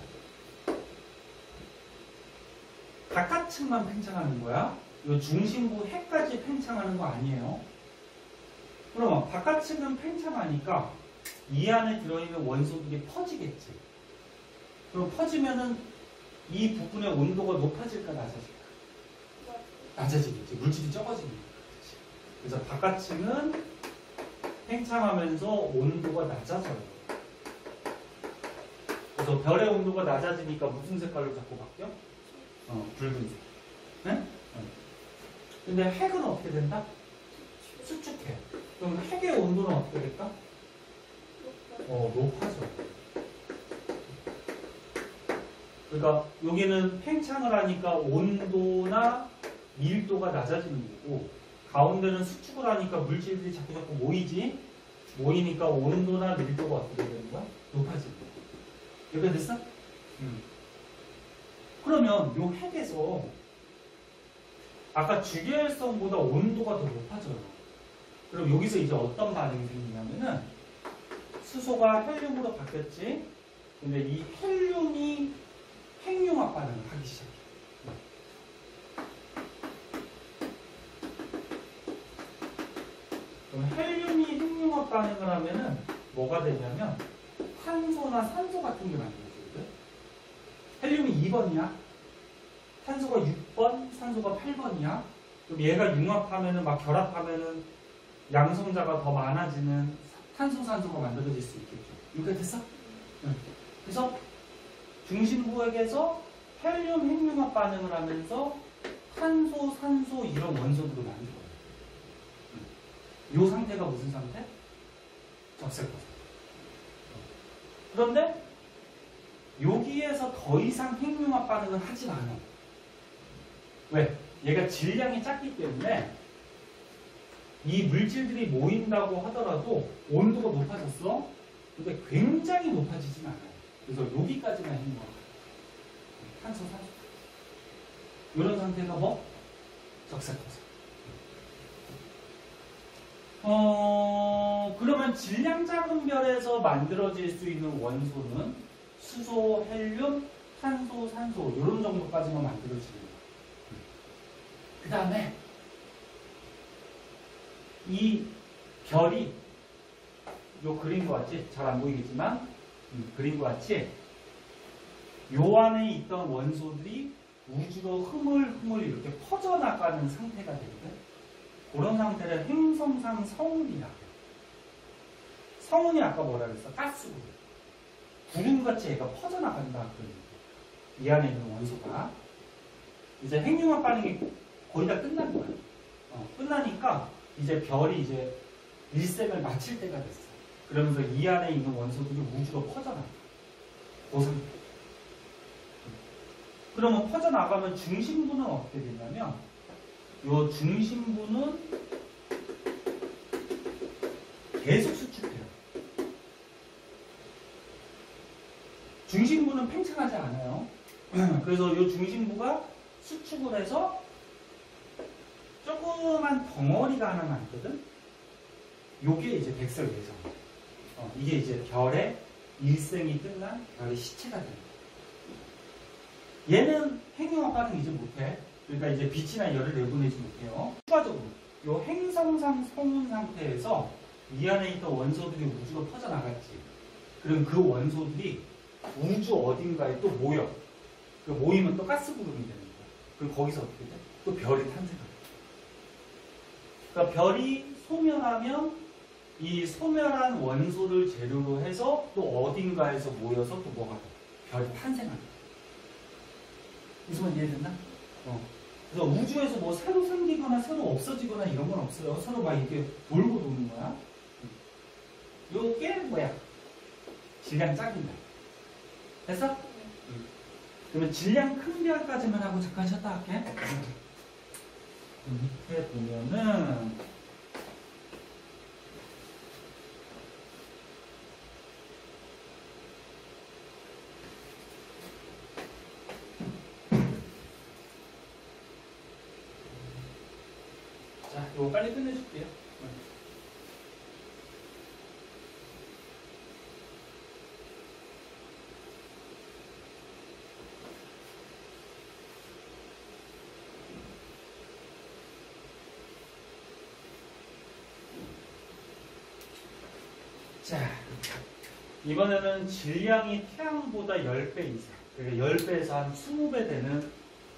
바깥층만 팽창하는 거야. 이 중심부 핵까지 팽창하는 거 아니에요. 그러면 바깥층은 팽창하니까 이 안에 들어있는 원소들이 퍼지겠지. 그럼 퍼지면은 이 부분의 온도가 높아질까 낮아질까? 낮아지겠지. 물질이 적어지니까. 그래서 바깥층은 팽창하면서 온도가 낮아져요. 그래서 별의 온도가 낮아지니까 무슨 색깔로 자꾸 바뀌어? 붉은색. 네? 근데 핵은 어떻게 된다? 수축해. 그럼 핵의 온도는 어떻게 될까? 높아져. 그러니까 여기는 팽창을 하니까 온도나 밀도가 낮아지는 거고, 가운데는 수축을 하니까 물질들이 자꾸 모이지. 모이니까 온도나 밀도가 어떻게 되는 거야? 높아지는 거야. 여기가 됐어? 그러면 요 핵에서 아까 주계열성보다 온도가 더 높아져요. 그럼 여기서 이제 어떤 반응이 생기냐면은 수소가 헬륨으로 바뀌었지. 근데 이 헬륨이 핵융합 반응을 하기 시작해. 그럼 헬륨이 핵융합 반응을 하면은 뭐가 되냐면 탄소나 산소 같은 게 만들어지거든. 헬륨이 2번이야. 탄소가 6번, 산소가 8번이야. 그럼 얘가 융합하면은 막 결합하면은 양성자가 더 많아지는 탄소, 산소가 만들어질 수 있겠죠. 여기까지 됐어? 응. 그래서 중심부액에서 헬륨 핵융합 반응을 하면서 탄소, 산소 이런 원소들을 만들어요. 이 상태가 무슨 상태? 적색거성. 그런데 여기에서 더 이상 핵융합 반응을 하진 않아. 왜? 얘가 질량이 작기 때문에 이 물질들이 모인다고 하더라도 온도가 높아졌어. 근데 굉장히 높아지진 않아요. 그래서 여기까지만 핵융합. 탄소, 산소. 이런 상태가 뭐? 적색거성. 그러면 질량 작은 별에서 만들어질 수 있는 원소는 수소, 헬륨, 탄소, 산소 이런 정도까지만 만들어지는 거예요. 그 다음에 이 별이 요 그림과 같이 잘 안 보이겠지만 그림과 같이 요 안에 있던 원소들이 우주로 흐물흐물 이렇게 퍼져나가는 상태가 되거든. 그런 상태를 행성상 성운이라고 해요. 성운이 아까 뭐라 그랬어? 가스구름. 구름같이 얘가 퍼져나간다. 이 안에 있는 원소가. 이제 핵융합 반응이 거의 다 끝난 거야. 끝나니까 이제 별이 이제 일생을 마칠 때가 됐어. 그러면서 이 안에 있는 원소들이 우주로 퍼져나가. 그 상태. 그러면 퍼져나가면 중심부는 어떻게 되냐면 요 중심부는 계속 수축해요. 중심부는 팽창하지 않아요. 그래서 요 중심부가 수축을 해서 조그만 덩어리가 하나 남거든. 요게 이제 백설 예정. 이게 이제 별의 일생이 끝난 별의 시체가 됩니다. 얘는 핵융합 반응 이제 못해. 그러니까 이제 빛이나 열을 내보내지 못해요. 추가적으로 이 행성상 성운 상태에서 이 안에 있던 원소들이 우주로 퍼져나갔지. 그럼 그 원소들이 우주 어딘가에 또 모여. 그 모이면 또 가스 구름이 되는 거야. 그럼 거기서 어떻게 돼? 또 별이 탄생해. 그러니까 별이 소멸하면 이 소멸한 원소를 재료로 해서 또 어딘가에서 모여서 또 뭐가 돼? 별이 탄생한다. 무슨 말 이해됐나? 그래서 우주에서 뭐 새로 생기거나 새로 없어지거나 이런 건 없어요. 서로 막 이렇게 돌고 도는 거야. 요게 뭐야? 질량 작은 별. 됐어? 그러면 질량 큰 별까지만 하고 잠깐 쉬었다 할게. 밑에 보면은 자, 이거 빨리 끝내줄게요. 자, 이번에는 질량이 태양보다 10배 이상, 그러니까 10배에서 한 20배 되는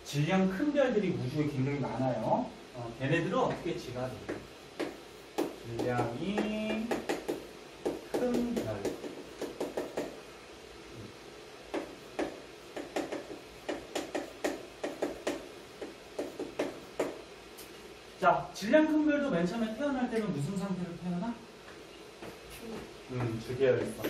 질량 큰 별들이 우주에 굉장히 많아요. 걔네들은 어떻게 지나요? 질량이 큰 별. 자, 질량 큰 별도 맨 처음에 태어날 때는 무슨 상태로 태어나? 주계열성.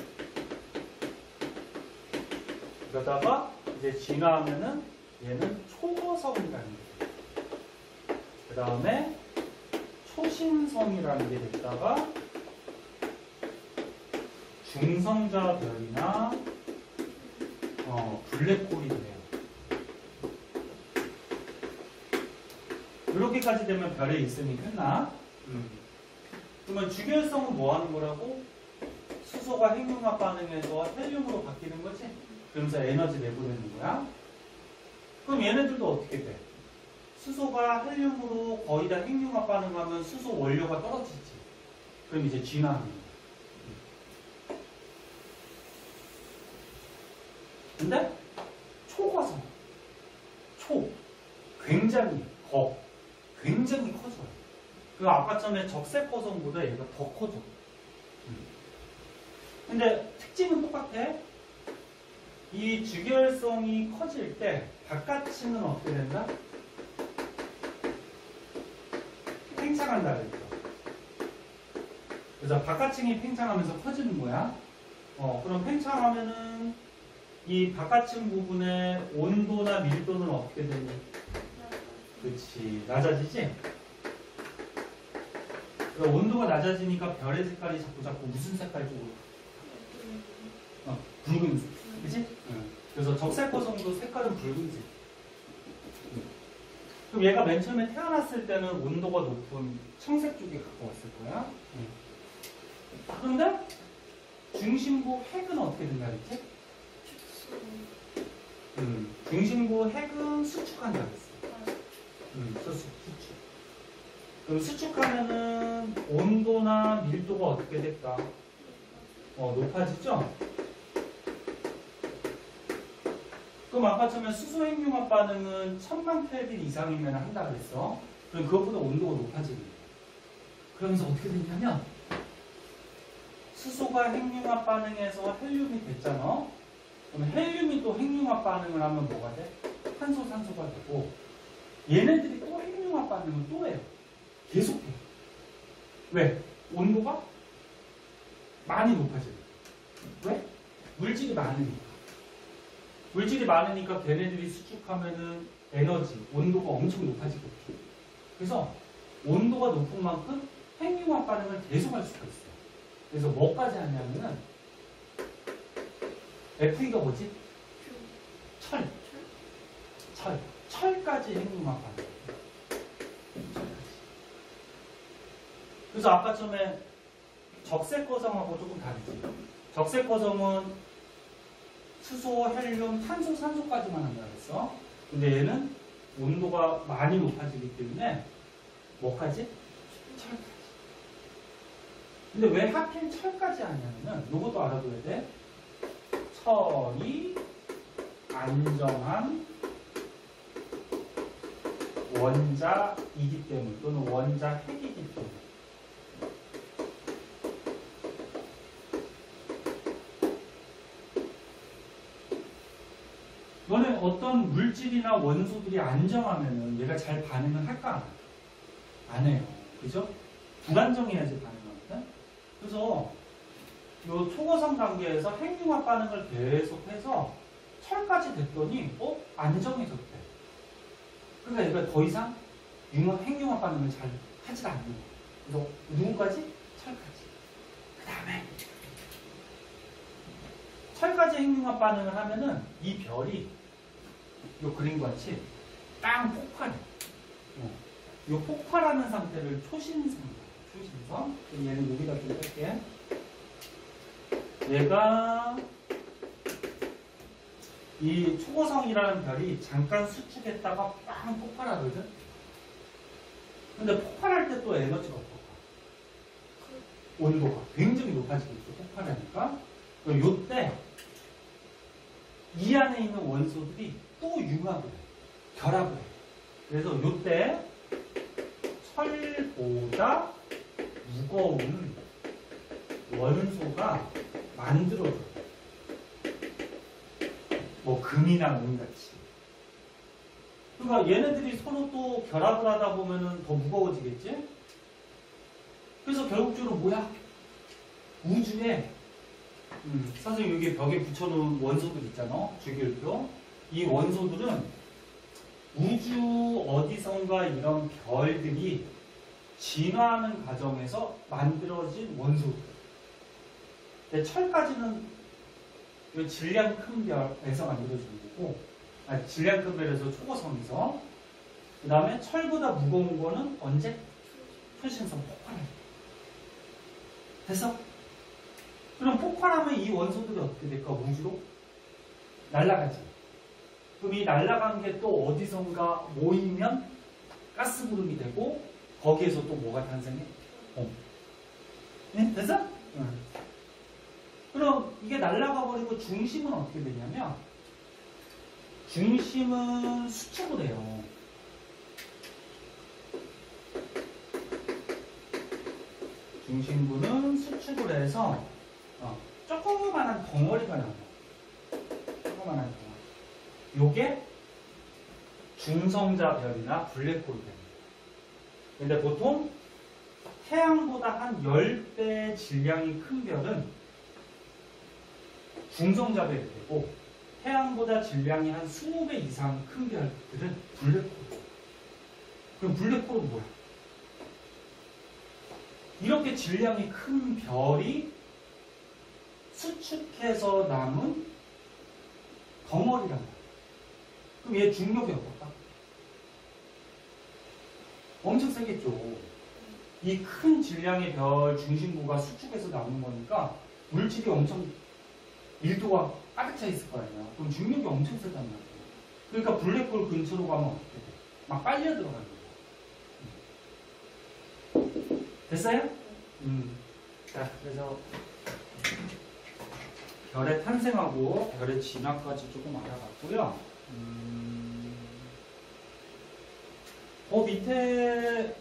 그러다가 이제 진화하면은 얘는 초거성이라는 게 돼요. 그 다음에 초신성이라는 게 됐다가 중성자별이나 블랙홀이 돼요. 이렇게까지 되면 별에 있으니 끝나. 그러면 주계열성은 뭐 하는 거라고? 수소가 핵융합 반응해서 헬륨으로 바뀌는 거지? 그러면서 에너지 내보내는 거야. 그럼 얘네들도 어떻게 돼? 수소가 헬륨으로 거의 다 핵융합 반응하면 수소 원료가 떨어지지. 그럼 이제 진화하는 거야. 근데 초과성, 굉장히 커져요. 그 아까 전에 적색거성보다 얘가 더 커져. 근데 특징은 똑같아. 이 주결성이 커질 때 바깥층은 어떻게 된다? 팽창한다 그랬죠. 그래서 바깥층이 팽창하면서 커지는 거야. 그럼 팽창하면은 이 바깥층 부분의 온도나 밀도는 어떻게 되니? 그렇지, 낮아지지? 그러니까 온도가 낮아지니까 별의 색깔이 자꾸 무슨 색깔 쪽으로? 붉은색. 그치? 그래서 적색거성도 색깔은 붉은색. 그럼 얘가 맨 처음에 태어났을 때는 온도가 높은 청색 쪽에 갖고 왔을 거야. 그런데 중심부 핵은 어떻게 된다 그랬지? 중심부 핵은 수축한다 그랬어. 수축. 그럼 수축하면은 온도나 밀도가 어떻게 될까? 높아지죠? 그럼 아까 처음에 수소 핵융합 반응은 1000만 켈빈 이상이면 한다 그랬어. 그럼 그것보다 온도가 높아지는 거야. 그러면서 어떻게 되냐면 수소가 핵융합 반응해서 헬륨이 됐잖아. 그럼 헬륨이 또 핵융합 반응을 하면 뭐가 돼? 탄소, 산소가 되고 얘네들이 또 핵융합 반응을 또 해요. 계속해. 왜? 온도가 많이 높아져요. 왜? 물질이 많으니까. 물질이 많으니까 걔네들이 수축하면은 에너지, 온도가 엄청 높아지겠죠. 그래서 온도가 높은 만큼 핵융합 반응을 계속할 수가 있어요. 그래서 뭐까지 하냐면은 FE가 뭐지? 철까지 핵융합 반응. 그래서 아까 처음에 적색거성하고 조금 다르지. 적색거성은 수소, 헬륨, 탄소, 산소까지만 한다 그랬어. 근데 얘는 온도가 많이 높아지기 때문에 뭐까지? 철까지. 근데 왜 하필 철까지 하냐면은 요것도 알아둬야 돼. 철이 안정한 원자이기 때문에 또는 원자핵이기 때문에. 너는 어떤 물질이나 원소들이 안정하면은 얘가 잘 반응을 할까? 안 할까? 안 해요. 그죠? 불안정해야지 반응하거든? 그래서 요 초고성 단계에서 핵융합 반응을 계속해서 철까지 됐더니 안정해졌대. 그러니까 얘가 더 이상 핵융합 반응을 잘 하지 않는 거야. 그래서 누구까지? 철까지. 그 다음에 철까지 핵융합 반응을 하면은 이 별이 요 그림과 같이 땅 폭발해. 요 폭발하는 상태를 초신성이야. 초신성. 얘는 여기다 좀 뺄게. 얘가 이 초고성이라는 별이 잠깐 수축했다가 빵 폭발하거든. 근데 폭발할 때 또 에너지가 없어. 온도가 굉장히 높아지고 있어. 폭발하니까. 그럼 요때 이 안에 있는 원소들이 또 융합을 해. 결합을 해. 그래서 요때 철보다 무거운 원소가 만들어져. 뭐 금이나 은같이. 그러니까 얘네들이 서로 또 결합을 하다 보면은 더 무거워지겠지? 그래서 결국적으로 뭐야? 우주에 선생님 여기 벽에 붙여놓은 원소들 있잖아. 주기율표. 이 원소들은 우주 어디선가 이런 별들이 진화하는 과정에서 만들어진 원소들. 근데 철까지는 이 질량 큰 별에서 만들어진 거고, 질량 큰 별에서 초고성에서. 그 다음에 철보다 무거운 거는 언제? 초신성 폭발할 때. 됐어? 그럼 폭발하면 이 원소들이 어떻게 될까? 우주로 날아가지. 그럼 이 날아간 게 또 어디선가 모이면 가스구름이 되고 거기에서 또 뭐가 탄생해? 네? 됐어? 응. 그럼 이게 날아가 버리고 중심은 어떻게 되냐면 중심은 수축을 해요. 중심부는 수축을 해서 조그만한 덩어리가 나와요. 조그만한 덩어리. 요게 중성자별이나 블랙홀이 됩니다. 근데 보통 태양보다 한 10배 질량이 큰 별은 중성자별이 되고 태양보다 질량이 한 20배 이상 큰 별들은 블랙홀. 그럼 블랙홀은 뭐야? 이렇게 질량이 큰 별이 수축해서 남은 덩어리란 말이야. 그럼 얘 중력이 어떨까? 엄청 세겠죠. 이 큰 질량의 별 중심부가 수축해서 남는 거니까 물질이 엄청 밀도가 가득 차 있을 거 아니야. 그럼 중력이 엄청 세단 말이야. 그러니까 블랙홀 근처로 가면 어떻게 돼? 막 빨려 들어가는 거야. 됐어요? 자, 그래서 별의 탄생하고 별의 진화까지 조금 알아봤고요. 밑에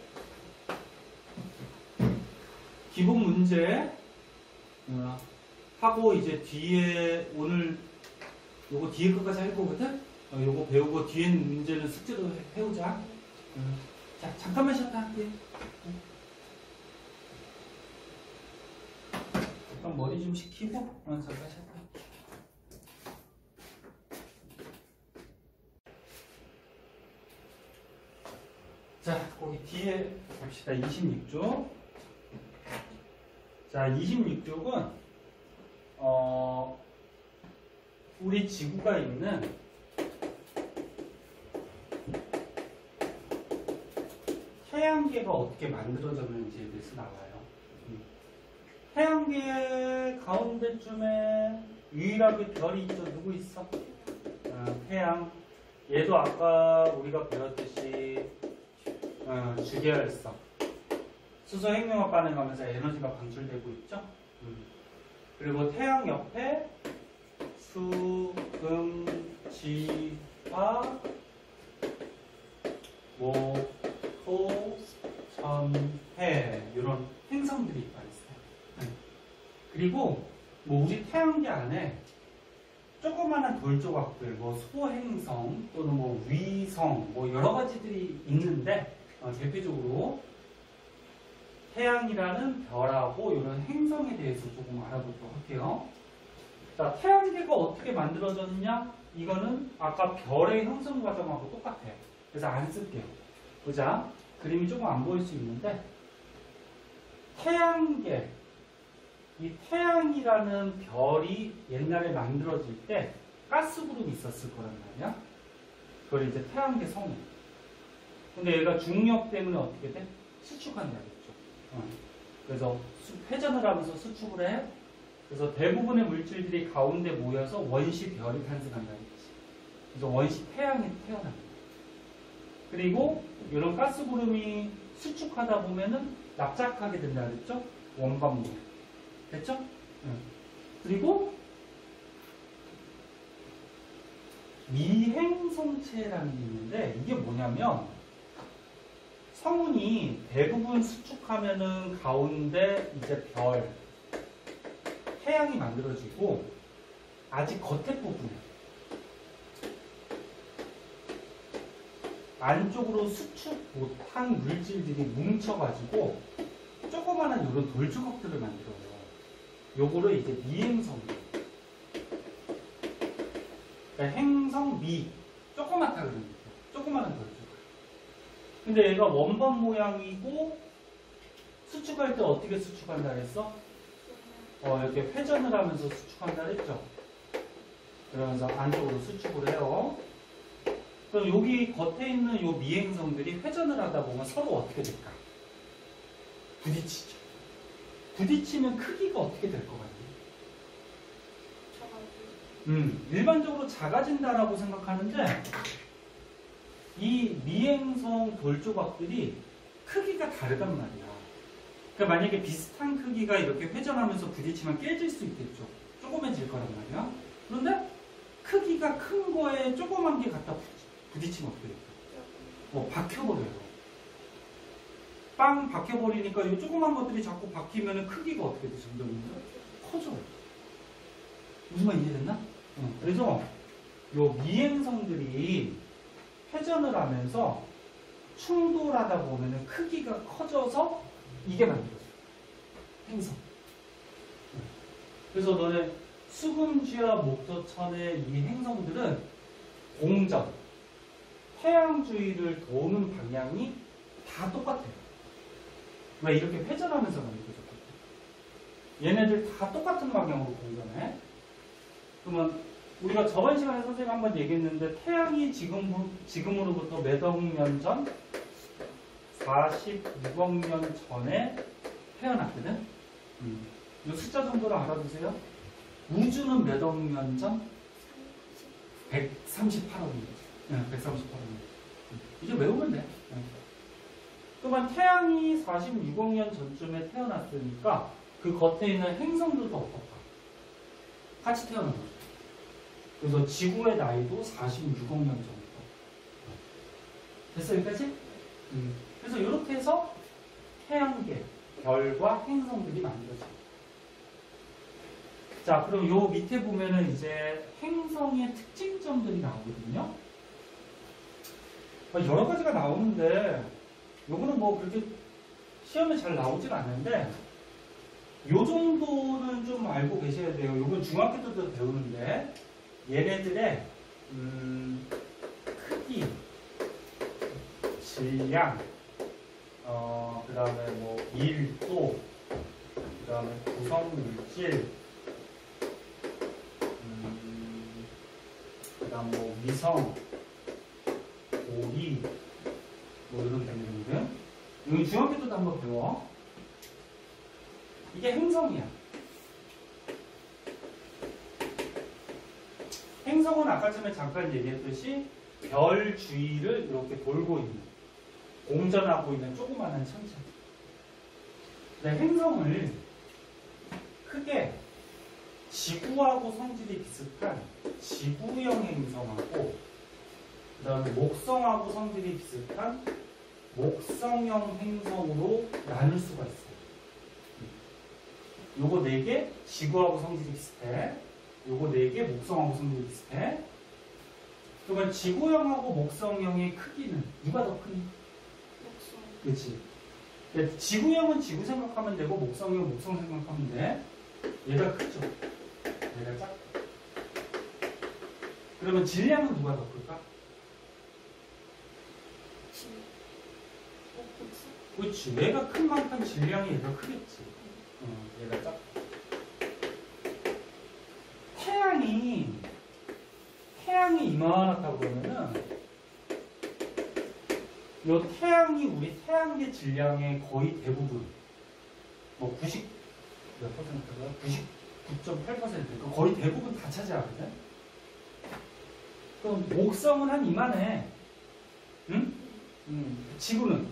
기본 문제 하고 이제 뒤에 오늘 요거 뒤에 것까지 할 거거든? 요거 배우고 뒤에 문제는 숙제로 해오자. 자, 잠깐만 쉬었다 할게. 잠깐 머리 좀 식히고 잠깐 쉬었다. 자, 거기 뒤에 봅시다. 26쪽. 자, 26쪽은 우리 지구가 있는 태양계가 어떻게 만들어졌는지에 대해서 나와요. 태양계 가운데쯤에 유일하게 별이 있죠. 누구 있어? 태양. 얘도 아까 우리가 배웠듯이 주계열성. 수소 핵융합 반응하면서 에너지가 방출되고 있죠. 그리고 태양 옆에 수, 금, 지, 화, 목, 토, 천, 해 이런 행성들이 있다 있어요. 그리고 뭐 우리 태양계 안에 조그마한 돌 조각들, 뭐 소행성 또는 뭐 위성, 뭐 여러 가지들이 있는데 대표적으로 태양이라는 별하고 이런 행성에 대해서 조금 알아보도록 할게요. 자, 태양계가 어떻게 만들어졌느냐? 이거는 아까 별의 형성 과정하고 똑같아요. 그래서 안 쓸게요. 보자. 그림이 조금 안 보일 수 있는데 태양계, 이 태양이라는 별이 옛날에 만들어질 때 가스 구름이 있었을 거란 말이야. 그걸 이제 태양계 성이. 근데 얘가 중력 때문에 어떻게 돼? 수축한다겠죠. 그래서 회전을 하면서 수축을 해. 그래서 대부분의 물질들이 가운데 모여서 원시 별이 탄생한다는 거지. 그래서 원시 태양이 태어납니다. 그리고 이런 가스 구름이 수축하다 보면은 납작하게 된다 그랬죠? 원반 모양. 됐죠? 그리고 미행성체라는 게 있는데 이게 뭐냐면 성운이 대부분 수축하면은 가운데 이제 별, 태양이 만들어지고 아직 겉에 부분에 안쪽으로 수축 못한 물질들이 뭉쳐가지고 조그마한 이런 돌조각들을 만들어요. 요거를 이제 미행성. 그러니까 행성 미. 조그맣다 그러는 거죠. 조그마한 돌조각. 근데 얘가 원반 모양이고 수축할 때 어떻게 수축한다 그랬어? 이렇게 회전을 하면서 수축한다 그랬죠? 그러면서 안쪽으로 수축을 해요. 그럼 여기 겉에 있는 요 미행성들이 회전을 하다 보면 서로 어떻게 될까? 부딪히죠. 부딪히면 크기가 어떻게 될 것 같니? 일반적으로 작아진다라고 생각하는데 이 미행성 돌조각들이 크기가 다르단 말이야. 그러니까 만약에 비슷한 크기가 이렇게 회전하면서 부딪히면 깨질 수 있겠죠. 조그매질 거란 말이야. 그런데 크기가 큰 거에 조그만 게 갖다 부딪히면 어떻게 될까? 박혀버려요. 빵 박혀버리니까 이 조그만 것들이 자꾸 박히면 크기가 어떻게 돼? 점점 커져요. 무슨 말 이해됐나? 그래서 요 미행성들이 회전을 하면서 충돌하다 보면 크기가 커져서 이게 만들어져요. 행성. 그래서 너네 수금지와 목토천의 이 행성들은 공전, 태양 주위를 도는 방향이 다 똑같아요. 왜 이렇게 회전하면서 만들어졌거든. 얘네들 다 똑같은 방향으로 공전해. 그러면 우리가 저번 시간에 선생님 한번 얘기했는데 태양이 지금으로부터 몇 억 년 전? 46억 년 전에 태어났거든. 이 숫자 정도로 알아두세요. 우주는 몇 억 년 전? 138억 년. 138억 년. 이제 외우면 돼. 그러면 태양이 46억 년 전쯤에 태어났으니까 그 겉에 있는 행성들도 어떨까? 같이 태어난 거죠. 그래서 지구의 나이도 46억 년 정도. 됐어, 여기까지? 그래서 이렇게 해서 태양계, 별과 행성들이 만들어져요. 자, 그럼 요 밑에 보면은 이제 행성의 특징점들이 나오거든요. 여러 가지가 나오는데, 요거는 뭐 그렇게 시험에 잘 나오질 않는데, 요 정도는 좀 알고 계셔야 돼요. 요건 중학교 때도 배우는데, 얘네들의 크기, 질량, 그 다음에 뭐 밀도, 그 다음에 구성 물질, 그 다음 뭐 위성, 고리, 뭐 이런 등등등. 이건 중학교 때도 한번 배워. 이게 행성이야. 행성은 아까 전에 잠깐 얘기했듯이 별 주위를 이렇게 돌고 있는, 공전하고 있는 조그마한 천체. 근데 행성을 크게 지구하고 성질이 비슷한 지구형 행성하고 그 다음에 목성하고 성질이 비슷한 목성형 행성으로 나눌 수가 있어요. 요거 4개 지구하고 성질이 비슷해. 요거 4개 목성하고 성질이 비슷해. 그러면 지구형하고 목성형의 크기는 누가 더 크니? 목성. 그렇지. 그러니까 지구형은 지구 생각하면 되고 목성형은 목성 생각하면 돼. 얘가 크죠. 얘가 작다. 그러면 질량은 누가 더 클까? 진. 목성. 그렇지. 얘가 큰 만큼 질량이 얘가 크겠지. 얘가 작다. 태양이 이만하다고 그러면은 요 태양이 우리 태양계 질량의 거의 대부분 뭐 90 몇 퍼센트가 99.8% 거의 대부분 다 차지하거든. 그럼 목성은 한 이만해. 응? 지구는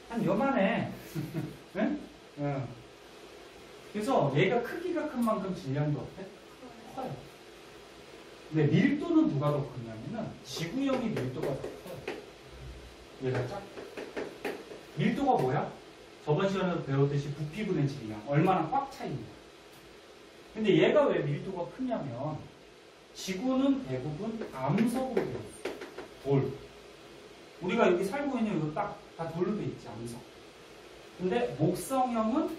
한 요만해. 응? 응. 그래서 얘가 크기가 큰 만큼 질량도 어때? 커요. 근데 밀도는 누가 더 크냐면은 지구형의 밀도가 더 커요. 얘가 작다. 밀도가 뭐야? 저번 시간에도 배웠듯이 부피분의 질량 얼마나 꽉 차 있냐. 근데 얘가 왜 밀도가 크냐면 지구는 대부분 암석으로 되어 있어. 돌. 우리가 여기 살고 있는 이거 딱 다 돌로 되어 있지, 암석. 근데 목성형은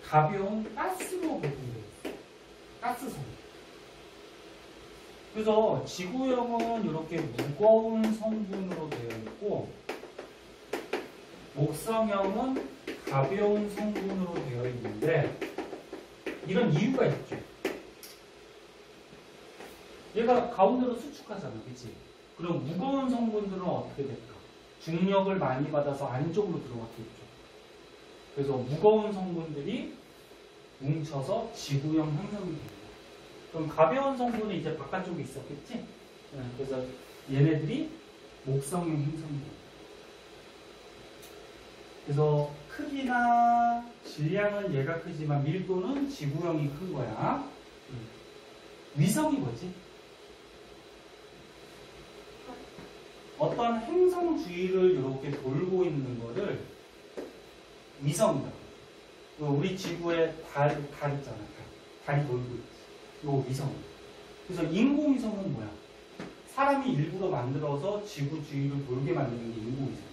가벼운 가스로 구성되어 있어. 가스성. 그래서 지구형은 이렇게 무거운 성분으로 되어 있고 목성형은 가벼운 성분으로 되어 있는데 이런 이유가 있죠. 얘가 가운데로 수축하잖아, 그치? 그럼 무거운 성분들은 어떻게 될까? 중력을 많이 받아서 안쪽으로 들어갔겠죠. 그래서 무거운 성분들이 뭉쳐서 지구형 형성이 됩니다. 그럼 가벼운 성분은 이제 바깥쪽에 있었겠지? 그래서 얘네들이 목성형 형성이 됩니다. 그래서 크기나 질량은 얘가 크지만 밀도는 지구형이 큰 거야. 위성이 뭐지? 어떤 행성 주위를 이렇게 돌고 있는 거를 위성이다. 우리 지구에 달 있잖아. 달이 돌고 있지. 이거 위성. 그래서 인공위성은 뭐야? 사람이 일부러 만들어서 지구 주위를 돌게 만드는 게 인공위성이지.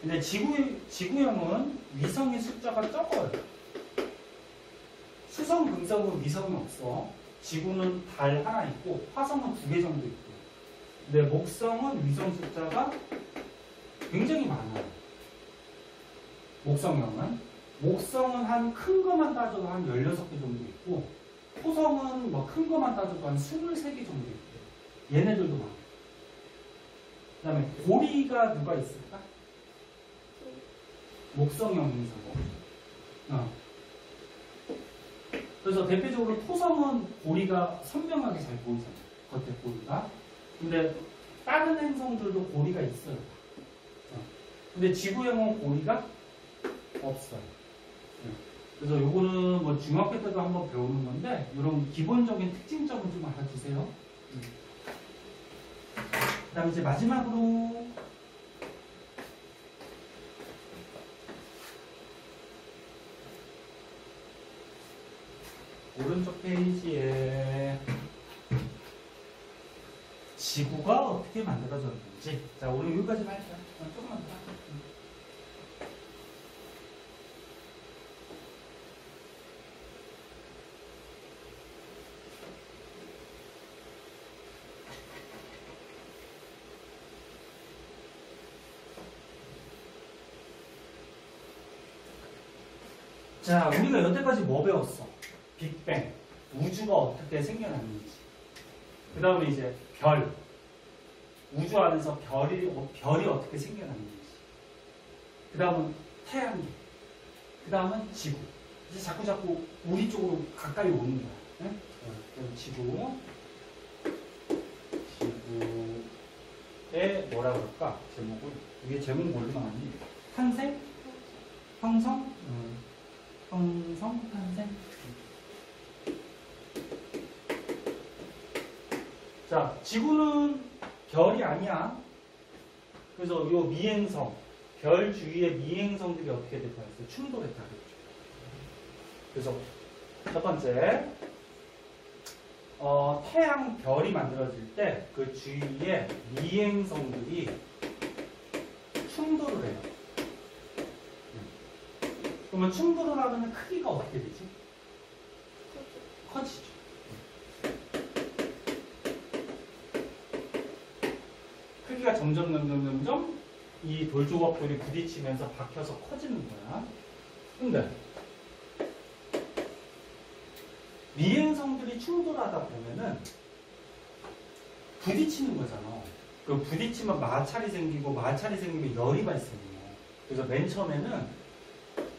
근데 지구형은 위성의 숫자가 적어요. 수성, 금성은 위성이 없어. 지구는 달 하나 있고 화성은 2개 정도 있고. 근데 목성은 위성 숫자가 굉장히 많아요. 목성은 한 큰 거만 따져도 한 16개 정도 있고 토성은 뭐 큰 거만 따져도 한 23개 정도 있고 얘네들도 많아요. 그 다음에 고리가 누가 있을까? 목성형 행성. 그래서 대표적으로 토성은 고리가 선명하게 잘 보이잖아요. 겉에 고리가. 근데 다른 행성들도 고리가 있어요. 근데 지구형은 고리가 없어요. 그래서 요거는 뭐 중학교 때도 한번 배우는 건데 이런 기본적인 특징점을 좀 알아두세요. 그 다음에 이제 마지막으로 오른쪽 페이지에 지구가 어떻게 만들어졌는지. 자, 오늘 여기까지 할까요? 조금만 더 할게요. 자, 우리가 여태까지 뭐 배웠어? 빅뱅, 우주가 어떻게 생겨났는지. 그 다음에 이제 별, 우주 안에서 별이 어떻게 생겨났는지. 그 다음은 태양계, 그 다음은 지구. 이제 자꾸 우리 쪽으로 가까이 오는 거야. 응? 그럼 지구, 뭐라 그럴까? 제목은 이게 제목 뭘로 나왔니? 탄생? 형성? 형성? 탄생? 자, 지구는 별이 아니야. 그래서 요 미행성, 별 주위의 미행성들이 어떻게 됐다 했어요? 충돌했다 그랬죠. 그래서 첫 번째, 태양 별이 만들어질 때 그 주위에 미행성들이 충돌을 해요. 그러면 충돌을 하면 크기가 어떻게 되지? 커지죠. 크기가 점점 이 돌조각들이 부딪히면서 박혀서 커지는 거야. 근데 미행성들이 충돌하다 보면은 부딪히는 거잖아. 그 부딪히면 마찰이 생기고 마찰이 생기면 열이 발생해요. 그래서 맨 처음에는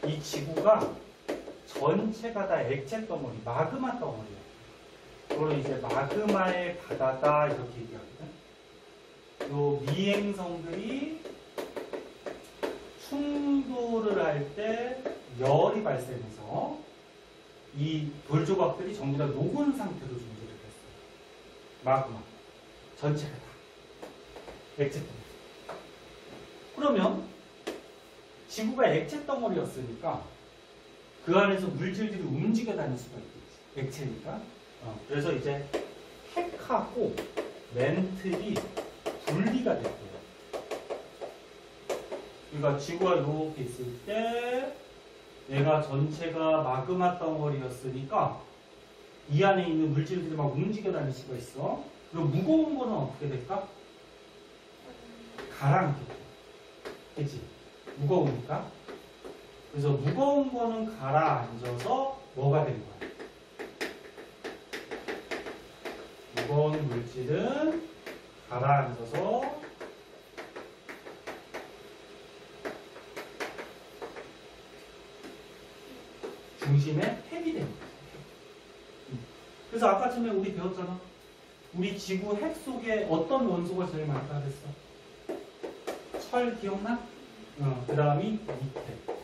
이 지구가 전체가 다 액체 덩어리, 마그마 덩어리야. 그걸 이제 마그마의 바다다 이렇게 얘기하거든. 요 미행성들이 충돌을 할 때 열이 발생해서 이 돌조각들이 전부 다 녹은 상태로 존재를 했어요. 마그마 전체가 다 액체 덩어리. 그러면 지구가 액체 덩어리였으니까 그 안에서 물질들이 움직여 다닐 수가 있겠지. 액체니까. 그래서 이제 핵하고 멘틀이 분리가 됐고요. 그러니까 지구가 이렇게 있을 때 얘가 전체가 마그마 덩어리였으니까 이 안에 있는 물질들이 막 움직여 다닐 수가 있어. 그리고 무거운 거는 어떻게 될까? 가라앉겠죠. 그치? 무거우니까. 그래서 무거운 거는 가라앉아서 뭐가 된 거야? 무거운 물질은 가라앉아서 중심에 핵이 된 거야. 그래서 아까 전에 우리 배웠잖아. 우리 지구 핵 속에 어떤 원소가 제일 많다 그랬어? 철 기억나? 그 다음이 니켈.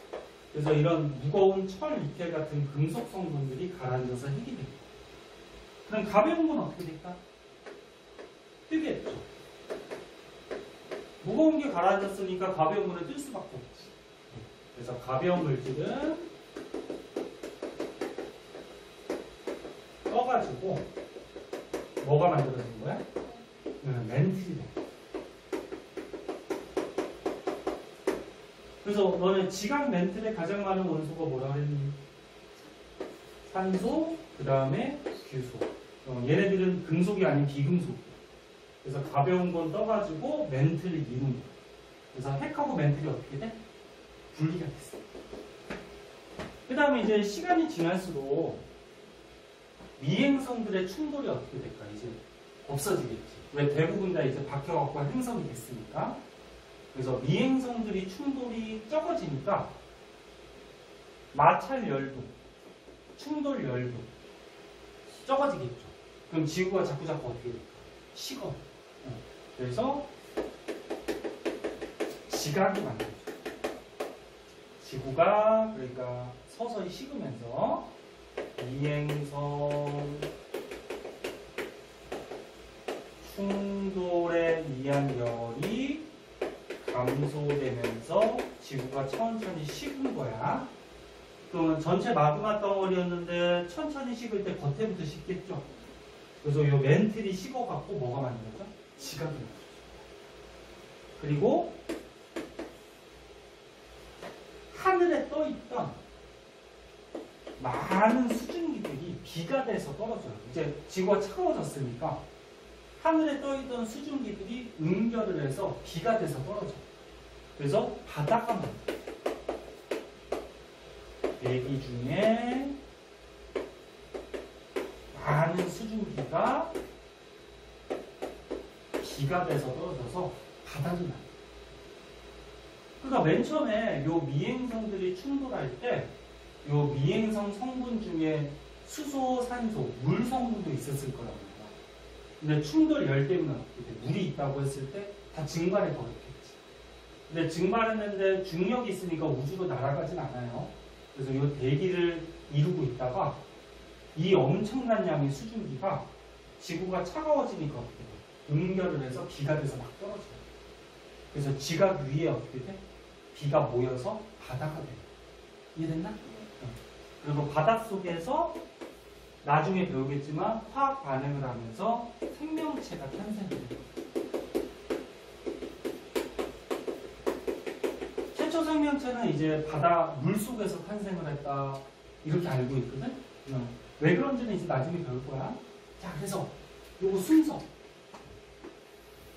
그래서 이런 무거운 철, 니켈 같은 금속 성분들이 가라앉아서 핵이 됩니다. 그럼 가벼운 건 어떻게 될까? 뜨겠죠. 무거운 게 가라앉았으니까 가벼운 거는 뜰 수밖에 없지. 그래서 가벼운 물질은 떠가지고 뭐가 만들어진 거야? 멘틀이 돼. 그래서 너네 지각 멘틀에 가장 많은 원소가 뭐라 그랬니? 산소, 그 다음에 규소. 얘네들은 금속이 아닌 비금속. 그래서 가벼운 건 떠가지고 멘틀을 이룬 거야. 그래서 핵하고 멘틀이 어떻게 돼? 분리가 됐어. 그 다음에 이제 시간이 지날수록 미행성들의 충돌이 어떻게 될까? 이제 없어지겠지. 왜? 대부분 다 이제 박혀갖고 행성이 됐으니까. 그래서 미행성들이 충돌이 적어지니까 마찰 열도, 충돌 열도 적어지겠죠. 그럼 지구가 자꾸 어떻게 될까? 식어. 그래서 지각이 만들어져. 지구가 그러니까 서서히 식으면서 미행성 충돌에 의한 열이 감소되면서 지구가 천천히 식은 거야. 그러면 전체 마그마 덩어리였는데 천천히 식을 때 겉에부터 식겠죠. 그래서 이 멘틀이 식어갖고 뭐가 만들어져? 지각이 만들어져. 그리고 하늘에 떠있던 많은 수증기들이 비가 돼서 떨어져요. 이제 지구가 차가워졌으니까 하늘에 떠있던 수증기들이 응결을 해서 비가 돼서 떨어져. 그래서 바다가 만들어요. 대기 중에 많은 수증기가 비가 돼서 떨어져서 바다를 만들어요. 그러니까 맨 처음에 요 미행성들이 충돌할 때 요 미행성 성분 중에 수소, 산소, 물 성분도 있었을 거라고 합니다. 근데 충돌 열 때문에 어떻게 돼? 물이 있다고 했을 때 다 증발해 버렸겠지. 근데 증발했는데 중력이 있으니까 우주로 날아가진 않아요. 그래서 이 대기를 이루고 있다가 이 엄청난 양의 수증기가 지구가 차가워지니까 어떻게 돼? 응결을 해서 비가 돼서 막 떨어져요. 그래서 지각 위에 어떻게 돼? 비가 모여서 바다가 돼요. 이해됐나? 그리고 바닷속에서 나중에 배우겠지만 화학 반응을 하면서 생명체가 탄생해요. 최초 생명체는 이제 바다 물 속에서 탄생을 했다 이렇게 알고 있거든. 왜 그런지는 이제 나중에 배울 거야. 자, 그래서 요거 순서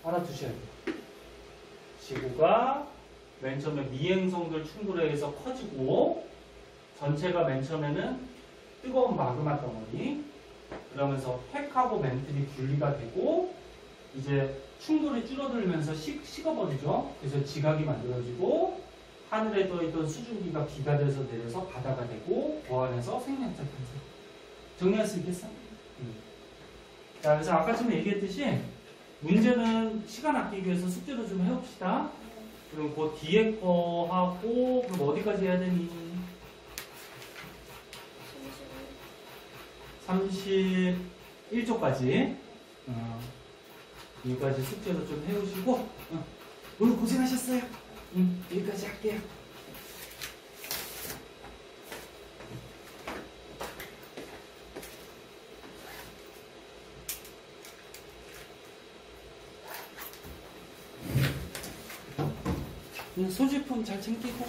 알아두셔야 돼요. 지구가 맨 처음에 미행성들 충돌에 의해서 커지고 전체가 맨 처음에는 뜨거운 마그마 덩어리 그러면서 팩하고 멘틀이 분리가 되고 이제 충돌이 줄어들면서 식어버리죠. 그래서 지각이 만들어지고 하늘에 떠있던 수증기가 비가 돼서 내려서 바다가 되고 그 안에서 생명체 탄생. 정리할 수 있겠어? 자, 그래서 아까 좀 얘기했듯이 문제는 시간 아끼기 위해서 숙제로 좀 해봅시다. 그럼 그 뒤에 거 하고 그럼 어디까지 해야 되니? 31조까지 여기까지 숙제로 좀 해오시고 오늘 고생하셨어요. 여기까지 할게요. 소지품 잘 챙기고